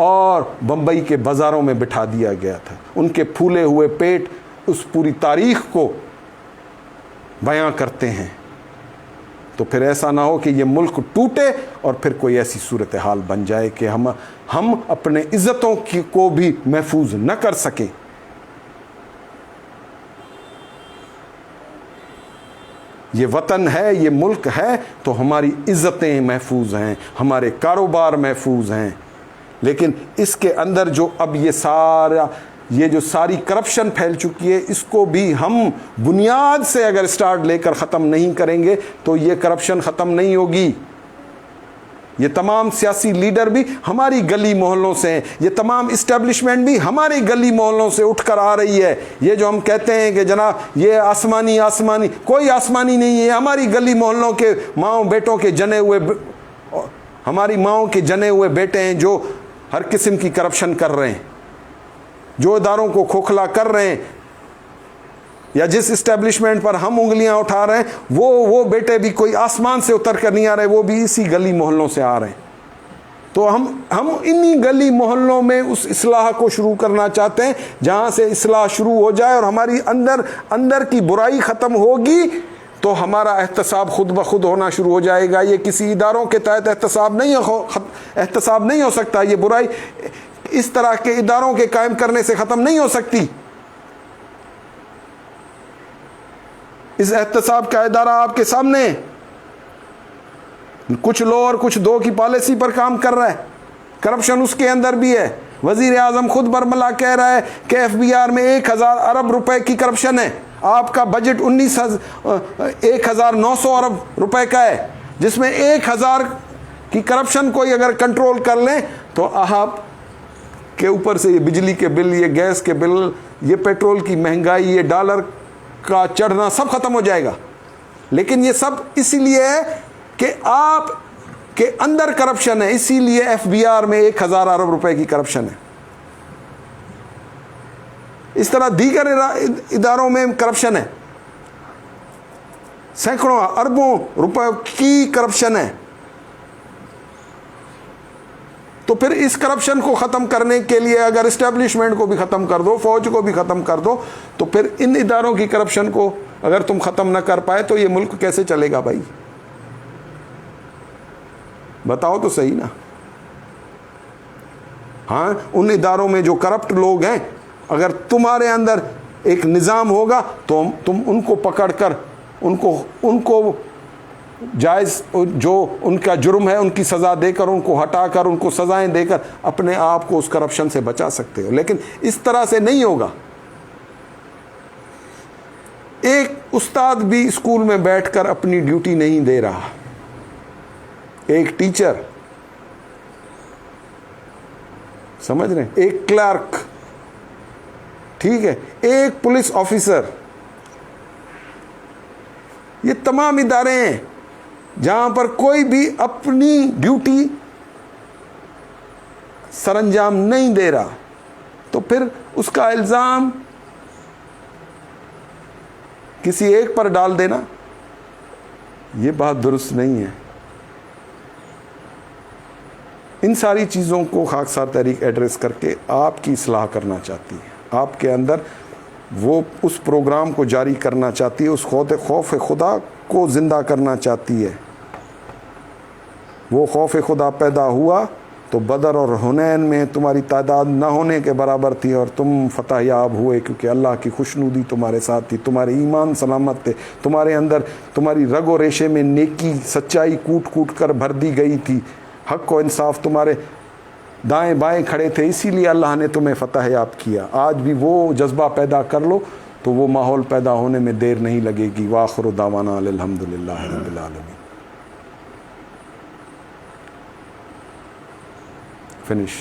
اور بمبئی کے بازاروں میں بٹھا دیا گیا تھا. ان کے پھولے ہوئے پیٹ اس پوری تاریخ کو بیان کرتے ہیں. تو پھر ایسا نہ ہو کہ یہ ملک ٹوٹے اور پھر کوئی ایسی صورتحال بن جائے کہ ہم اپنے عزتوں کو بھی محفوظ نہ کر سکیں. یہ وطن ہے, یہ ملک ہے تو ہماری عزتیں محفوظ ہیں, ہمارے کاروبار محفوظ ہیں, لیکن اس کے اندر جو اب یہ جو ساری کرپشن پھیل چکی ہے, اس کو بھی ہم بنیاد سے اگر سٹارٹ لے کر ختم نہیں کریں گے تو یہ کرپشن ختم نہیں ہوگی. یہ تمام سیاسی لیڈر بھی ہماری گلی محلوں سے ہیں, یہ تمام اسٹیبلشمنٹ بھی ہماری گلی محلوں سے اٹھ کر آ رہی ہے. یہ جو ہم کہتے ہیں کہ جناب یہ آسمانی کوئی آسمانی نہیں ہے, ہماری گلی محلوں کے ماؤں بیٹوں کے ہماری ماؤں کے جنے ہوئے بیٹے ہیں جو ہر قسم کی کرپشن کر رہے ہیں, جو اداروں کو کھوکھلا کر رہے ہیں یا جس اسٹیبلشمنٹ پر ہم انگلیاں اٹھا رہے ہیں وہ بیٹے بھی کوئی آسمان سے اتر کر نہیں آ رہے, وہ بھی اسی گلی محلوں سے آ رہے ہیں. تو ہم انہی گلی محلوں میں اس اصلاح کو شروع کرنا چاہتے ہیں جہاں سے اصلاح شروع ہو جائے اور ہماری اندر کی برائی ختم ہوگی تو ہمارا احتساب خود بخود ہونا شروع ہو جائے گا. یہ کسی اداروں کے تحت احتساب نہیں ہو سکتا. یہ برائی اس طرح کے اداروں کے قائم کرنے سے ختم نہیں ہو سکتی. اس احتساب کا ادارہ آپ کے سامنے ہے. کچھ لو اور کچھ دو کی پالیسی پر کام کر رہا ہے. کرپشن اس کے اندر بھی ہے. وزیر اعظم خود برملا کہہ رہا ہے کہ ایف بی آر میں 1000 ارب روپے کی کرپشن ہے. آپ کا بجٹ 1900 ارب روپے کا ہے, جس میں 1000 کی کرپشن کو اگر کنٹرول کر لیں تو آپ کے اوپر سے یہ بجلی کے بل, یہ گیس کے بل, یہ پیٹرول کی مہنگائی, یہ ڈالر کا چڑھنا سب ختم ہو جائے گا. لیکن یہ سب اسی لیے ہے کہ آپ کے اندر کرپشن ہے, اسی لیے ایف بی آر میں 1000 ارب روپے کی کرپشن ہے. اس طرح دیگر اداروں میں کرپشن ہے, سینکڑوں اربوں روپے کی کرپشن ہے. تو پھر اس کرپشن کو ختم کرنے کے لیے اگر اسٹیبلشمنٹ کو بھی ختم کر دو, فوج کو بھی ختم کر دو, تو پھر ان اداروں کی کرپشن کو اگر تم ختم نہ کر پائے تو یہ ملک کیسے چلے گا بھائی؟ بتاؤ تو صحیح نا. ہاں, ان اداروں میں جو کرپٹ لوگ ہیں, اگر تمہارے اندر ایک نظام ہوگا تو تم ان کو پکڑ کر ان کو جائز جو ان کا جرم ہے ان کی سزا دے کر, ان کو ہٹا کر, ان کو سزائیں دے کر اپنے آپ کو اس کرپشن سے بچا سکتے ہو. لیکن اس طرح سے نہیں ہوگا. ایک استاد بھی اسکول میں بیٹھ کر اپنی ڈیوٹی نہیں دے رہا. ایک ٹیچر, سمجھ رہے ہیں, ایک کلرک, ٹھیک ہے, ایک پولیس آفیسر, یہ تمام ادارے ہیں جہاں پر کوئی بھی اپنی ڈیوٹی سر انجام نہیں دے رہا, تو پھر اس کا الزام کسی ایک پر ڈال دینا یہ بات درست نہیں ہے. ان ساری چیزوں کو خاکسار تحریک ایڈریس کر کے آپ کی اصلاح کرنا چاہتی ہے. آپ کے اندر وہ اس پروگرام کو جاری کرنا چاہتی ہے, اس خوف خدا کو زندہ کرنا چاہتی ہے. وہ خوف خدا پیدا ہوا تو بدر اور حنین میں تمہاری تعداد نہ ہونے کے برابر تھی اور تم فتح یاب ہوئے, کیونکہ اللہ کی خوشنودی تمہارے ساتھ تھی, تمہارے ایمان سلامت تھے, تمہارے اندر تمہاری رگ و ریشے میں نیکی سچائی کوٹ کوٹ کر بھر دی گئی تھی, حق و انصاف تمہارے دائیں بائیں کھڑے تھے, اسی لیے اللہ نے تمہیں فتح یاب کیا. آج بھی وہ جذبہ پیدا کر لو تو وہ ماحول پیدا ہونے میں دیر نہیں لگے گی. وآخر دعوانا الحمدللہ رب العالمین. فنش.